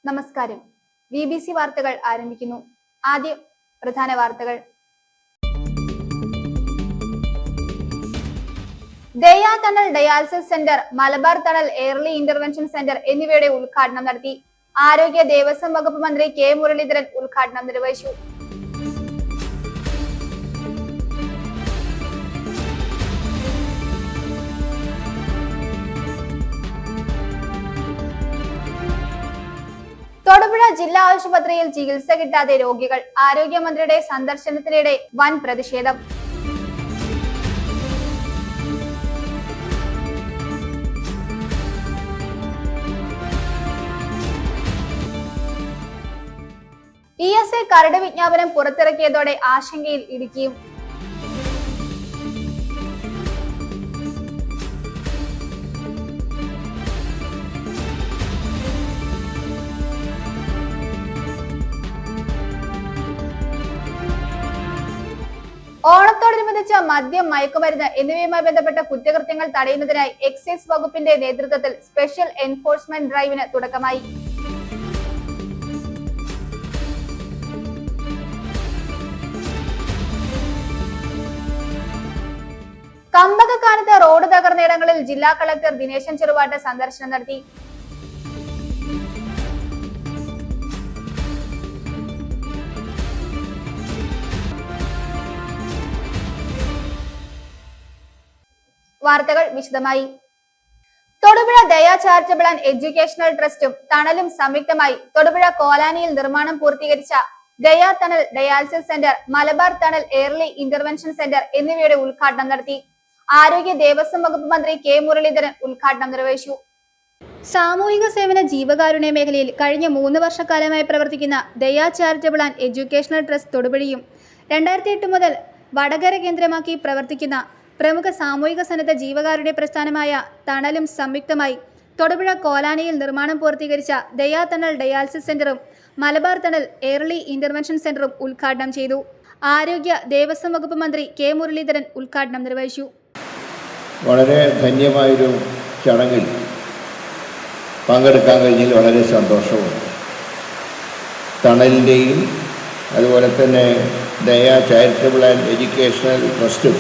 നമസ്കാരം. BBC വാർത്തകൾ ആരംഭിക്കുന്നു. ആദ്യം പ്രധാന വാർത്തകൾ. Daya Tanal dialysis centre, Malabar Tanal early intervention centre എന്നിവയുടെ ഉദ്ഘാടനം നടത്തി. ആരോഗ്യ ദേവസ്വം വകുപ്പ് മന്ത്രി കെ മുരളീധരൻ ഉദ്ഘാടനം നിർവഹിച്ചു. തൊടുപുഴ ജില്ലാ ആശുപത്രിയിൽ ചികിത്സ കിട്ടാതെ രോഗികൾ. ആരോഗ്യമന്ത്രിയുടെ സന്ദർശനത്തിനിടെ വൻ പ്രതിഷേധം. ESI കരട് വിജ്ഞാപനം പുറത്തിറക്കിയതോടെ ആശങ്കയിൽ ഇടുക്കിയും. ഓണത്തോടനുബന്ധിച്ച് മദ്യം, മയക്കുമരുന്ന് എന്നിവയുമായി ബന്ധപ്പെട്ട കുറ്റകൃത്യങ്ങൾ തടയുന്നതിനായി എക്സൈസ് വകുപ്പിന്റെ നേതൃത്വത്തിൽ സ്പെഷ്യൽ എൻഫോഴ്സ്മെന്റ് ഡ്രൈവിന് തുടക്കമായി. കമ്പകക്കാനത്ത് റോഡ് തകർന്നയിടങ്ങളിൽ ജില്ലാ കളക്ടർ ദിനേശൻ ചെറുവാട്ട് സന്ദർശനം നടത്തി. വാർത്തകൾ വിശദമായി. Thodupuzha Daya charitable and educational ട്രസ്റ്റും ടണലും സംയുക്തമായി തൊടുപുഴ കോലാനിയിൽ നിർമ്മാണം പൂർത്തീകരിച്ച Daya Tanal dialysis centre, Malabar Tanal early intervention centre എന്നിവയുടെ ഉദ്ഘാടനം നടത്തി. ആരോഗ്യ ദേവസ്വം വകുപ്പ് മന്ത്രി കെ മുരളീധരൻ ഉദ്ഘാടനം നിർവഹിച്ചു. സാമൂഹിക സേവന ജീവകാരുണ്യ മേഖലയിൽ കഴിഞ്ഞ 3 വർഷക്കാലമായി പ്രവർത്തിക്കുന്ന ദയാ ചാരിറ്റബിൾ ആൻഡ് എഡ്യൂക്കേഷണൽ ട്രസ്റ്റ് തൊടുപുഴയും 2008 മുതൽ വടകര കേന്ദ്രമാക്കി പ്രവർത്തിക്കുന്ന പ്രമുഖ സാമൂഹിക സന്നദ്ധ ജീവകാരുണ്യ പ്രസ്ഥാനമായ ടണലും സംയുക്തമായി തൊടുപുഴ കോലാനിയിൽ നിർമ്മാണം പൂർത്തീകരിച്ച ദയാ ടണൽ ഡയാലിസിസ് സെന്ററും മലബാർ ടണൽ എയർലി ഇന്റർവെൻഷൻ സെന്ററും ഉദ്ഘാടനം ചെയ്തു. ആരോഗ്യ ദേവസ്വം വകുപ്പ് മന്ത്രി കെ മുരളീധരൻ ഉദ്ഘാടനം നിർവഹിച്ചു. വളരെ ധന്യമായൊരു ചടങ്ങിൽ പങ്കെടുക്കാൻ കഴിഞ്ഞതിൽ വളരെ സന്തോഷമുണ്ട്. ടണലിൻ്റെയും അതുപോലെ തന്നെ ദയാ ചാരിറ്റബിൾ ആൻഡ് എഡ്യൂക്കേഷണൽ ട്രസ്റ്റും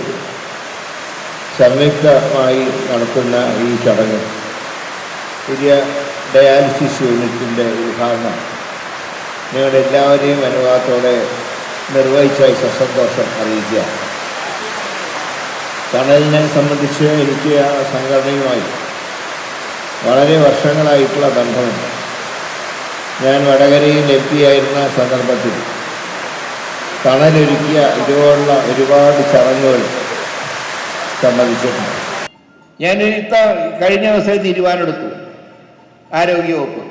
സംയുക്തമായി നടത്തുന്ന ഈ ചടങ്ങ് പുതിയ ഡയാലിസിസ് യൂണിറ്റിൻ്റെ ഉദ്ഘാടനം നിങ്ങളുടെ എല്ലാവരെയും അനുവാദത്തോടെ നിർവഹിച്ചായി സസന്തോഷം അറിയിക്കുക. ടണലിനെ സംബന്ധിച്ച് എനിക്ക് ആ സംഘടനയുമായി വളരെ വർഷങ്ങളായിട്ടുള്ള ബന്ധമുണ്ട്. ഞാൻ വടകരയിൽ MP ആയിരുന്ന സന്ദർഭത്തിൽ ടണലൊരുക്കിയ ഇതുപോലുള്ള ഒരുപാട് ചടങ്ങുകൾ സംബന്ധിച്ചിട്ടുണ്ട്. ഞാൻ കഴിഞ്ഞ ദിവസം തീരുമാനമെടുത്തു. ആരോഗ്യവകുപ്പ്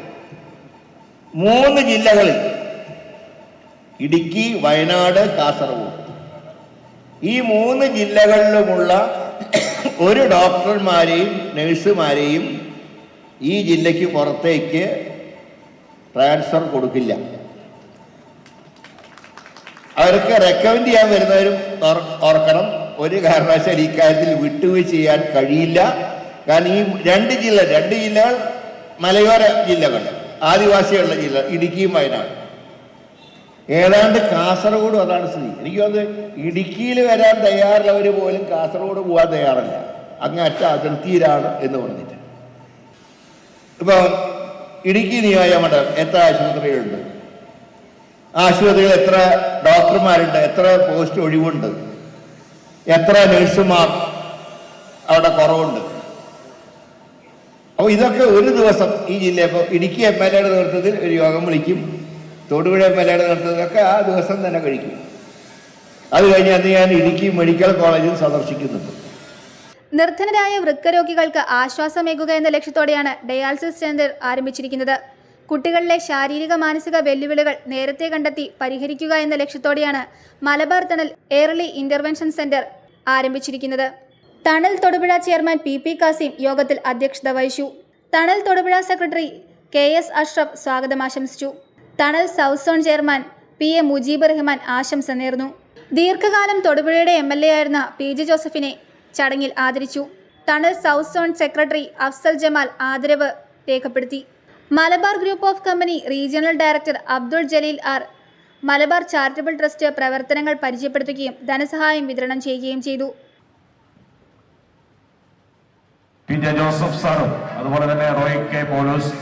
3 ജില്ലകളിൽ, ഇടുക്കി, വയനാട്, കാസർഗോഡ്, ഈ 3 ജില്ലകളിലുമുള്ള ഒരു ഡോക്ടർമാരെയും നഴ്സുമാരെയും ഈ ജില്ലയ്ക്ക് പുറത്തേക്ക് ട്രാൻസ്ഫർ കൊടുക്കില്ല. അവർക്ക് റെക്കമെൻഡ് ചെയ്യാൻ വരുന്നവരും ഓർക്കണം, ഒരു കാരണവശാൽ ഈ കാര്യത്തിൽ വിട്ടുവീഴ്ച ചെയ്യാൻ കഴിയില്ല. കാരണം ഈ 2 ജില്ലകൾ മലയോര ജില്ലകൾ, ആദിവാസികളുടെ ജില്ല, ഇടുക്കിയും വയനാട്. ഏതാണ്ട് കാസർഗോഡും അതാണ് സ്ഥിതി. എനിക്ക് തോന്നുന്നത് ഇടുക്കിയിൽ വരാൻ തയ്യാറുള്ളവർ പോലും കാസർഗോഡ് പോകാൻ തയ്യാറല്ല. അങ്ങറ്റ അതിർത്തിയിലാണ് എന്ന് പറഞ്ഞിട്ട്. ഇപ്പം ഇടുക്കി നിയോജകമണ്ഡലം എത്ര ആശുപത്രികളുണ്ട്, ആശുപത്രികൾ എത്ര ഡോക്ടർമാരുണ്ട്, എത്ര പോസ്റ്റ് ഒഴിവുണ്ട്, എത്ര നഴ്സുമാർ അവിടെ കുറവുണ്ട്. അപ്പോൾ ഇതൊക്കെ ഒരു ദിവസം ഈ ജില്ല, ഇപ്പോൾ ഇടുക്കി MLA യുടെ നേതൃത്വത്തിൽ ഒരു യോഗം വിളിക്കും, തൊടുപുഴ MLA യുടെ നേതൃത്വത്തിലൊക്കെ ആ ദിവസം തന്നെ കഴിക്കും. അത് കഴിഞ്ഞ് അന്ന് ഞാൻ ഇടുക്കി മെഡിക്കൽ കോളേജിൽ സന്ദർശിക്കുന്നുണ്ട്. നിർധനരായ വൃക്കരോഗികൾക്ക് ആശ്വാസമേകുക എന്ന ലക്ഷ്യത്തോടെയാണ് ഡയാലിസിസ് സെന്റർ ആരംഭിച്ചിരിക്കുന്നത്. കുട്ടികളിലെ ശാരീരിക മാനസിക വെല്ലുവിളികൾ നേരത്തെ കണ്ടെത്തി പരിഹരിക്കുക എന്ന ലക്ഷ്യത്തോടെയാണ് Malabar Tanal early intervention centre ആരംഭിച്ചിരിക്കുന്നത്. ടണൽ തൊടുപുഴ ചെയർമാൻ PP കാസിം യോഗത്തിൽ അധ്യക്ഷത വഹിച്ചു. ടണൽ തൊടുപുഴ സെക്രട്ടറി KS അഷ്റഫ് സ്വാഗതം ആശംസിച്ചു. Tanal south zone chairman PA Mujeeb Rahman ആശംസ നേർന്നു. ദീർഘകാലം തൊടുപുഴയുടെ MLA ആയിരുന്ന PG ജോസഫിനെ ചടങ്ങിൽ ആദരിച്ചു. Tunnel south zone secretary Afsal Jamal ആദരവ് രേഖപ്പെടുത്തി. Malabar group of company regional director Abdul Jaleel R Malabar charitable trust പ്രവർത്തനങ്ങൾ പരിചയപ്പെടുത്തുകയും ധനസഹായം വിതരണം ചെയ്യുകയും ചെയ്തു. പി ജെ ജോസഫ് സാറും അതുപോലെ തന്നെ റോയ് കെ പോലൂസ്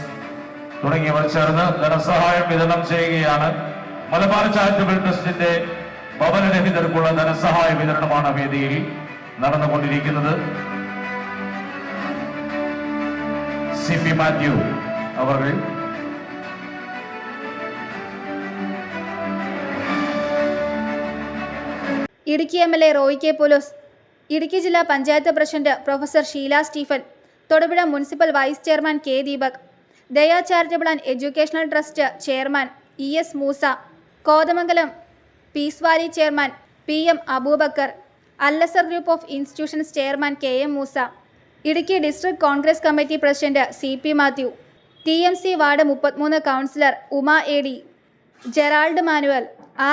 തുടങ്ങിയവർ ചേർന്ന് ധനസഹായം വിതരണം ചെയ്യുകയാണ്. മലബാർ ചാരിറ്റബിൾ ട്രസ്റ്റിന്റെ ഭവനരഹിതർക്കുള്ള ധനസഹായ വിതരണമാണ് വേദിയിൽ നടന്നുകൊണ്ടിരിക്കുന്നത്. സി പി മാത്യു അവർ Idukki MLA Roy K Paulose, Idukki ജില്ലാ panchayat president professor Sheela Stephen, Thodupuzha municipal vice chairman K Deepak, Daya charitable and educational trust chairman ES Moosa, Kothamangalam peace valley chairman PM Abubakar, Al Azhar group of institutions chairman KM Moosa, Idukki district Congress committee president CP Mathew, TMC ward 33 councillor Uma AD, Gerald Manuel,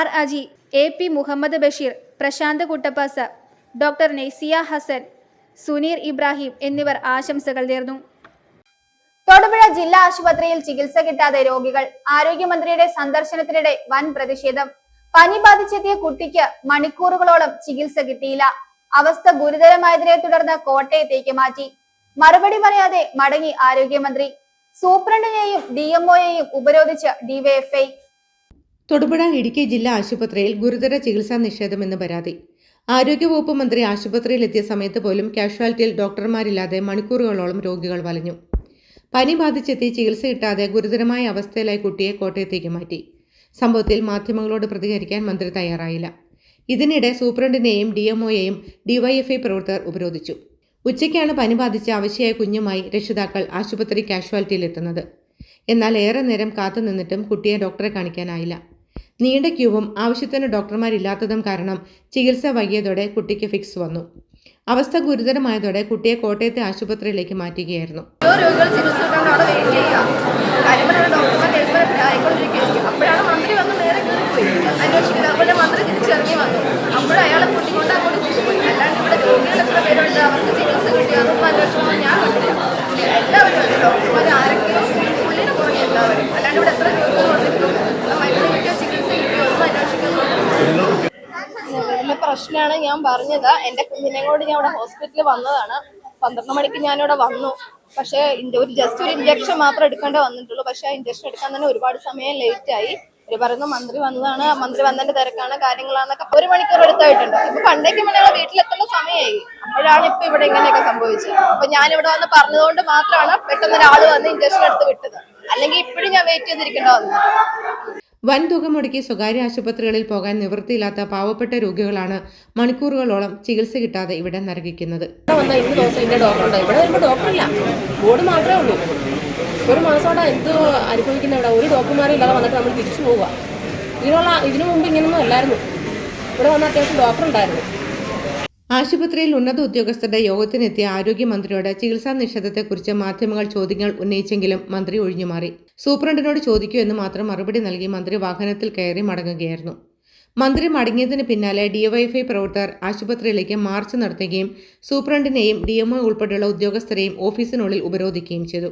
R Aji, AP Muhammad Basheer, Prashanth Kuttappasa, doctor നെയ്സിയ Hasan, Suneer Ibrahim എന്നിവർ ആശംസകൾ നേർന്നു. തൊടുപുഴ ജില്ലാ ആശുപത്രിയിൽ ചികിത്സ കിട്ടാതെ രോഗികൾ. ആരോഗ്യമന്ത്രിയുടെ സന്ദർശനത്തിനിടെ വൻ പ്രതിഷേധം. പനി ബാധിച്ചെത്തിയ കുട്ടിക്ക് മണിക്കൂറുകളോളം ചികിത്സ കിട്ടിയില്ല. അവസ്ഥ ഗുരുതരമായതിനെ തുടർന്ന് കോട്ടയത്തേക്ക് മാറ്റി. മറുപടി പറയാതെ മടങ്ങി ആരോഗ്യമന്ത്രി. സൂപ്രണ്ടിനെയും DMOയെയും ഉപരോധിച്ച് DYFI. തൊടുപുഴ ഇടുക്കി ജില്ലാ ആശുപത്രിയിൽ ഗുരുതര ചികിത്സാ നിഷേധമെന്ന് പരാതി. ആരോഗ്യവകുപ്പ് മന്ത്രി ആശുപത്രിയിലെത്തിയ സമയത്ത് പോലും കാഷ്വാലിറ്റിയിൽ ഡോക്ടർമാരില്ലാതെ മണിക്കൂറുകളോളം രോഗികൾ വലഞ്ഞു. പനി ബാധിച്ചെത്തി ചികിത്സ കിട്ടാതെ ഗുരുതരമായ അവസ്ഥയിലായി കുട്ടിയെ കോട്ടയത്തേക്ക് മാറ്റി. സംഭവത്തിൽ മാധ്യമങ്ങളോട് പ്രതികരിക്കാൻ മന്ത്രി തയ്യാറായില്ല. ഇതിനിടെ സൂപ്രണ്ടിനെയും DMOയെയും DYFI പ്രവർത്തകർ ഉപരോധിച്ചു. ഉച്ചയ്ക്കാണ് പനി ബാധിച്ച അവശയായ കുഞ്ഞുമായി രക്ഷിതാക്കൾ ആശുപത്രി കാഷ്വാലിറ്റിയിലെത്തുന്നത്. എന്നാൽ ഏറെ നേരം കാത്തുനിന്നിട്ടും കുട്ടിയെ ഡോക്ടറെ കാണിക്കാനായില്ല. നീണ്ട ക്യൂവും ആവശ്യത്തിന് ഡോക്ടർമാരില്ലാത്തതും കാരണം ചികിത്സ വൈകിയതോടെ കുട്ടിക്ക് ഫിക്സ് വന്നു. അവസ്ഥ ഗുരുതരമായതോടെ കുട്ടിയെ കോട്ടയത്തെ ആശുപത്രിയിലേക്ക് മാറ്റുകയായിരുന്നു. അപ്പോഴാണ് മന്ത്രി വന്ന് നേരെ കയറിപ്പോയി അന്വേഷിക്കുന്നത്. അതുപോലെ മന്ത്രി തിരിച്ചിറങ്ങി വന്നു. അപ്പോഴും അയാളെ കൂട്ടിക്കൊണ്ട് അങ്ങോട്ട് കൊണ്ടുപോയി. അല്ലാണ്ട് ഇവിടെ രോഗികൾ എത്ര പേരുണ്ട്, അവർക്ക് ചികിത്സ കിട്ടി, അതൊന്നും അന്വേഷണം ഞാൻ കണ്ടില്ല. എല്ലാവരും അതെ, ഡോക്ടർമാർ ആരൊക്കെയോ പുള്ളിനെ പുറകെ എല്ലാവരും. അല്ലാണ്ട് ഇവിടെ എത്ര രോഗികൾ വന്നിട്ടുള്ളൂ, മരുന്ന് കിട്ടിയോ ചികിത്സ കിട്ടിയോ ഒന്നും അന്വേഷിക്കുന്നു. വലിയ പ്രശ്നമാണ്. ഞാൻ പറഞ്ഞത് എൻ്റെ കുഞ്ഞിനെ കൊണ്ട് ഞാൻ ഇവിടെ ഹോസ്പിറ്റലിൽ വന്നതാണ്. 12 മണിക്ക് ഞാനിവിടെ വന്നു. പക്ഷേ ജസ്റ്റ് ഒരു ഇഞ്ചക്ഷൻ മാത്രം എടുക്കേണ്ടി വന്നിട്ടുള്ളൂ. പക്ഷേ ആ ഇഞ്ചക്ഷൻ എടുക്കാൻ തന്നെ ഒരുപാട് സമയം ലേറ്റായി. ഒരു പറയുന്നു മന്ത്രി വന്നതാണ്, മന്ത്രി വന്നതിന്റെ തിരക്കാണ്, കാര്യങ്ങളാന്നൊക്കെ 1 മണിക്കൂർ എടുത്തായിട്ടുണ്ട്. ഇപ്പൊ പണ്ടേക്ക് ഞങ്ങളെ വീട്ടിലെത്തുന്ന സമയമായി. അപ്പോഴാണ് ഇപ്പൊ ഇവിടെ ഇങ്ങനെയൊക്കെ സംഭവിച്ചത്. അപ്പൊ ഞാനിവിടെ വന്ന് പറഞ്ഞതുകൊണ്ട് മാത്രമാണ് പെട്ടെന്ന് ഒരാൾ വന്ന് ഇഞ്ചക്ഷൻ എടുത്ത് വിട്ടത്. അല്ലെങ്കിൽ ഇപ്പോഴും ഞാൻ വെയിറ്റ് ചെയ്തിരിക്കേണ്ട വന്നത്. വൻതുക മുടക്കി സ്വകാര്യ ആശുപത്രികളിൽ പോകാൻ നിവൃത്തിയില്ലാത്ത പാവപ്പെട്ട രോഗികളാണ് മണിക്കൂറുകളോളം ചികിത്സ കിട്ടാതെ ഇവിടെ നരകിക്കുന്നത്. ഡോക്ടറില്ല, ബോർഡ് മാത്രമേ ഉള്ളൂ. ഒരു മാസത്തോടെ എന്ത് അനുഭവിക്കുന്ന ഇവിടെ ഒരു ഡോക്ടർമാരും ഇല്ലാതെ വന്നിട്ട് നമ്മൾ തിരിച്ചു പോവുക. ഇതിനു മുമ്പ് ഇങ്ങനൊന്നും അല്ലായിരുന്നു. ഇവിടെ വന്ന അത്യാവശ്യം ഡോക്ടർ ഉണ്ടായിരുന്നു. ആശുപത്രിയിൽ ഉന്നത ഉദ്യോഗസ്ഥരുടെ യോഗത്തിനെത്തിയ ആരോഗ്യമന്ത്രിയോട് ചികിത്സാ നിഷേധത്തെക്കുറിച്ച് മാധ്യമങ്ങൾ ചോദ്യങ്ങൾ ഉന്നയിച്ചെങ്കിലും മന്ത്രി ഒഴിഞ്ഞുമാറി. സൂപ്രണ്ടിനോട് ചോദിക്കൂ എന്ന് മാത്രം മറുപടി നൽകി മന്ത്രി വാഹനത്തിൽ കയറി മടങ്ങുകയായിരുന്നു. മന്ത്രി മടങ്ങിയതിന് പിന്നാലെ DYFI പ്രവർത്തകർ ആശുപത്രിയിലേക്ക് മാർച്ച് നടത്തുകയും സൂപ്രണ്ടിനെയും DMO ഉൾപ്പെടെയുള്ള ഉദ്യോഗസ്ഥരെയും ഓഫീസിനുള്ളിൽ ഉപരോധിക്കുകയും ചെയ്തു.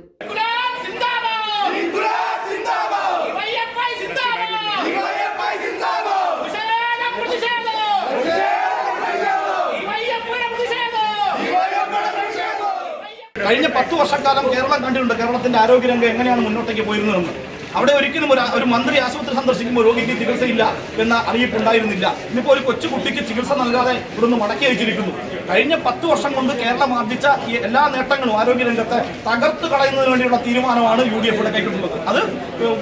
കഴിഞ്ഞ 10 വർഷക്കാലം കേരളം കണ്ടിട്ടുണ്ട് കേരളത്തിന്റെ ആരോഗ്യരംഗം എങ്ങനെയാണ് മുന്നോട്ടേക്ക് പോയിരുന്നതെന്ന്. അവിടെ ഒരിക്കലും ഒരു മന്ത്രി ആശുപത്രി സന്ദർശിക്കുമ്പോൾ രോഗിക്ക് ചികിത്സയില്ല എന്ന അറിയിപ്പുണ്ടായിരുന്നില്ല. ഇന്നിപ്പോൾ ഒരു കൊച്ചുകുട്ടിക്ക് ചികിത്സ നൽകാതെ ഇവിടുന്ന് മടക്കി അയച്ചിരിക്കുന്നു. കഴിഞ്ഞ 10 വർഷം കൊണ്ട് കേരളം ആർജിച്ച ഈ എല്ലാ നേട്ടങ്ങളും ആരോഗ്യരംഗത്തെ തകർത്ത് കളയുന്നതിന് വേണ്ടിയുള്ള തീരുമാനമാണ് UDF ഇവിടെ കൈക്കൊണ്ടുള്ളത്. അത്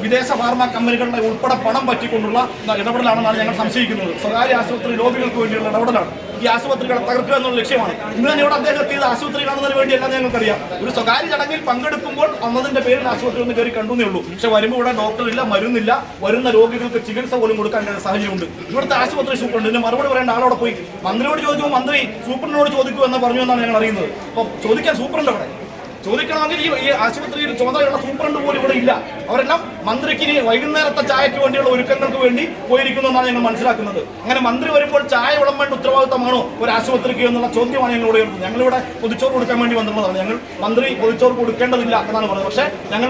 വിദേശ ഫാർമ കമ്പനികളുടെ ഉൾപ്പെടെ പണം പറ്റിക്കൊണ്ടുള്ള ഇടപെടലാണെന്നാണ് ഞങ്ങൾ സംശയിക്കുന്നത്. സ്വകാര്യ ആശുപത്രി ലോബികൾക്ക് വേണ്ടിയുള്ള ഇടപെടലാണ്. ഈ ആശുപത്രികളെ തകർക്കുക എന്നുള്ള ലക്ഷ്യമാണ്. ഇന്ന് തന്നെ ഇവിടെ അദ്ദേഹം എത്തിയത് ആശുപത്രി കാണുന്നതിന് വേണ്ടിയല്ല ഞങ്ങൾക്കറിയാം. ഒരു സ്വകാര്യ ചടങ്ങിൽ പങ്കെടുക്കുമ്പോൾ വന്നതിന്റെ പേരിൽ ആശുപത്രി ഒന്ന് കയറി കണ്ടുന്നേ ഉള്ളൂ. പക്ഷെ വരുമ്പോൾ ഇവിടെ ഡോക്ടറില്ല, മരുന്നില്ല, വരുന്ന രോഗികൾക്ക് ചികിത്സ പോലും കൊടുക്കാൻ സാഹചര്യമുണ്ട്. ഇവിടുത്തെ ആശുപത്രി സൂപ്രണ്ടിന് മറുപടി പറയേണ്ട ആളോടെ പോയി മന്ത്രിയോട് ചോദിക്കുമ്പോൾ മന്ത്രി സൂപ്രണ്ടിനോട് ചോദിക്കൂ എന്ന് പറഞ്ഞു എന്നാണ് ഞങ്ങൾ അറിയുന്നത്. അപ്പോൾ ചോദിക്കാൻ സൂപ്രണ്ട് അവിടെ ചോദിക്കണമെങ്കിൽ ഈ ആശുപത്രിയിൽ ചുമതലയുള്ള സൂപ്രണ്ട് പോലും ഇവിടെ ഇല്ല. അവരെല്ലാം മന്ത്രിക്ക് ഇനി വൈകുന്നേരത്തെ ചായയ്ക്ക് വേണ്ടിയുള്ള ഒരുക്കങ്ങൾക്ക് വേണ്ടി പോയിരിക്കുന്നു എന്നാണ് ഞങ്ങൾ മനസ്സിലാക്കുന്നത്. അങ്ങനെ മന്ത്രി വരുമ്പോൾ ചായ വിളമ്പേണ്ട ഉത്തരവാദിത്തമാണോ ഒരു ആശുപത്രിക്ക് എന്നുള്ള ചോദ്യമാണ് ഞങ്ങളോട് ഉയർത്തുന്നത്. ഞങ്ങളിവിടെ പൊതിച്ചോറ് കൊടുക്കാൻ വേണ്ടി വന്നിട്ടുള്ളതാണ്. ഞങ്ങൾ മന്ത്രി പൊതിച്ചോറ് കൊടുക്കേണ്ടതില്ല എന്നാണ് പറയുന്നത്. പക്ഷേ ഞങ്ങൾ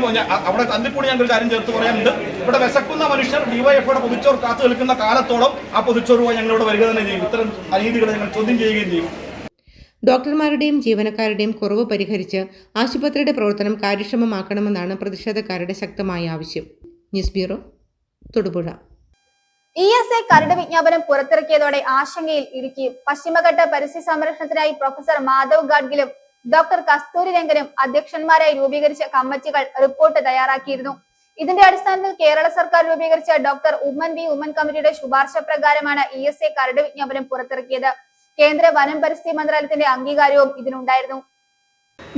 അവിടെ അതിൽ കൂടി ഞങ്ങൾ കാര്യം ചേർത്ത് പറയാനുണ്ട്. ഇവിടെ വിശക്കുന്ന മനുഷ്യർ ഡിവൈഎഫ്ഐയുടെ പൊതിച്ചോറ് കാത്തു നിൽക്കുന്ന കാലത്തോളം ആ പൊതിച്ചോറുമായി ഞങ്ങളിവിടെ വരിക തന്നെ ചെയ്യും. ഇത്തരം രീതികളെ ഞങ്ങൾ ചോദ്യം ചെയ്യുകയും ചെയ്യും. ഡോക്ടർമാരുടെയും ജീവനക്കാരുടെയും കുറവ് പരിഹരിച്ച് ആശുപത്രിയുടെ പ്രവർത്തനം കാര്യക്ഷമമാക്കണമെന്നാണ് പ്രതിഷേധക്കാരുടെ ശക്തമായ ആവശ്യം. News bureau, Thodupuzha. ESA കരട് വിജ്ഞാപനം പുറത്തിറക്കിയതോടെ ആശങ്കയിൽ ഇടുക്കി. പശ്ചിമഘട്ട പരിസ്ഥിതി സംരക്ഷണത്തിനായി പ്രൊഫസർ മാധവ് ഗാഡ്ഗിലും ഡോക്ടർ കസ്തൂരി രംഗനും അധ്യക്ഷന്മാരായി രൂപീകരിച്ച കമ്മിറ്റികൾ റിപ്പോർട്ട് തയ്യാറാക്കിയിരുന്നു. ഇതിന്റെ അടിസ്ഥാനത്തിൽ കേരള സർക്കാർ രൂപീകരിച്ച ഡോക്ടർ ഉമ്മൻ വി ഉമ്മൻ കമ്മിറ്റിയുടെ ശുപാർശ പ്രകാരമാണ് ESA കരട് വിജ്ഞാപനം പുറത്തിറക്കിയത്. കേന്ദ്ര വനം പരിസ്ഥിതി മന്ത്രാലയത്തിന്റെ അംഗീകാരവും ഇതിനുണ്ടായിരുന്നു.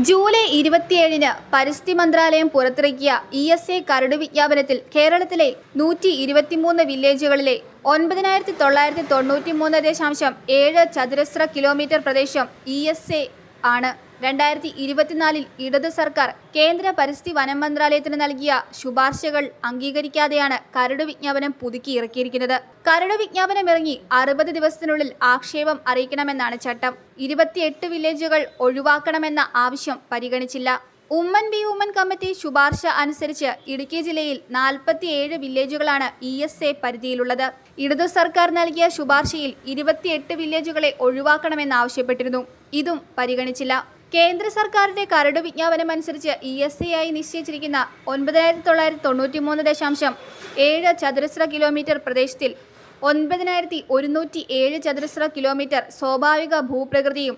ജൂലൈ 27-ന് പരിസ്ഥിതി മന്ത്രാലയം പുറത്തിറക്കിയ ESA കരട് വിജ്ഞാപനത്തിൽ കേരളത്തിലെ 123 വില്ലേജുകളിലെ 9993.7 ചതുരശ്ര കിലോമീറ്റർ പ്രദേശം ESA ആണ്. 2024-ൽ ഇടതു സർക്കാർ കേന്ദ്ര പരിസ്ഥിതി വനം മന്ത്രാലയത്തിന് നൽകിയ ശുപാർശകൾ അംഗീകരിക്കാതെയാണ് കരട് വിജ്ഞാപനം പുതുക്കി ഇറക്കിയിരിക്കുന്നത്. കരട് വിജ്ഞാപനം ഇറങ്ങി 60 ദിവസത്തിനുള്ളിൽ ആക്ഷേപം അറിയിക്കണമെന്നാണ് ചട്ടം. 28 വില്ലേജുകൾ ഒഴിവാക്കണമെന്ന ആവശ്യം പരിഗണിച്ചില്ല. ഉമ്മൻ വി ഉമ്മൻ കമ്മിറ്റി ശുപാർശ അനുസരിച്ച് ഇടുക്കി ജില്ലയിൽ 47 വില്ലേജുകളാണ് ESA പരിധിയിലുള്ളത്. ഇടതു സർക്കാർ നൽകിയ ശുപാർശയിൽ 28 വില്ലേജുകളെ ഒഴിവാക്കണമെന്നാവശ്യപ്പെട്ടിരുന്നു. ഇതും പരിഗണിച്ചില്ല. കേന്ദ്ര സർക്കാരിന്റെ കരട് വിജ്ഞാപനം അനുസരിച്ച് ESA ആയി നിശ്ചയിച്ചിരിക്കുന്ന 9993.7 ചതുരശ്ര കിലോമീറ്റർ പ്രദേശത്തിൽ 9107 ചതുരശ്ര കിലോമീറ്റർ സ്വാഭാവിക ഭൂപ്രകൃതിയും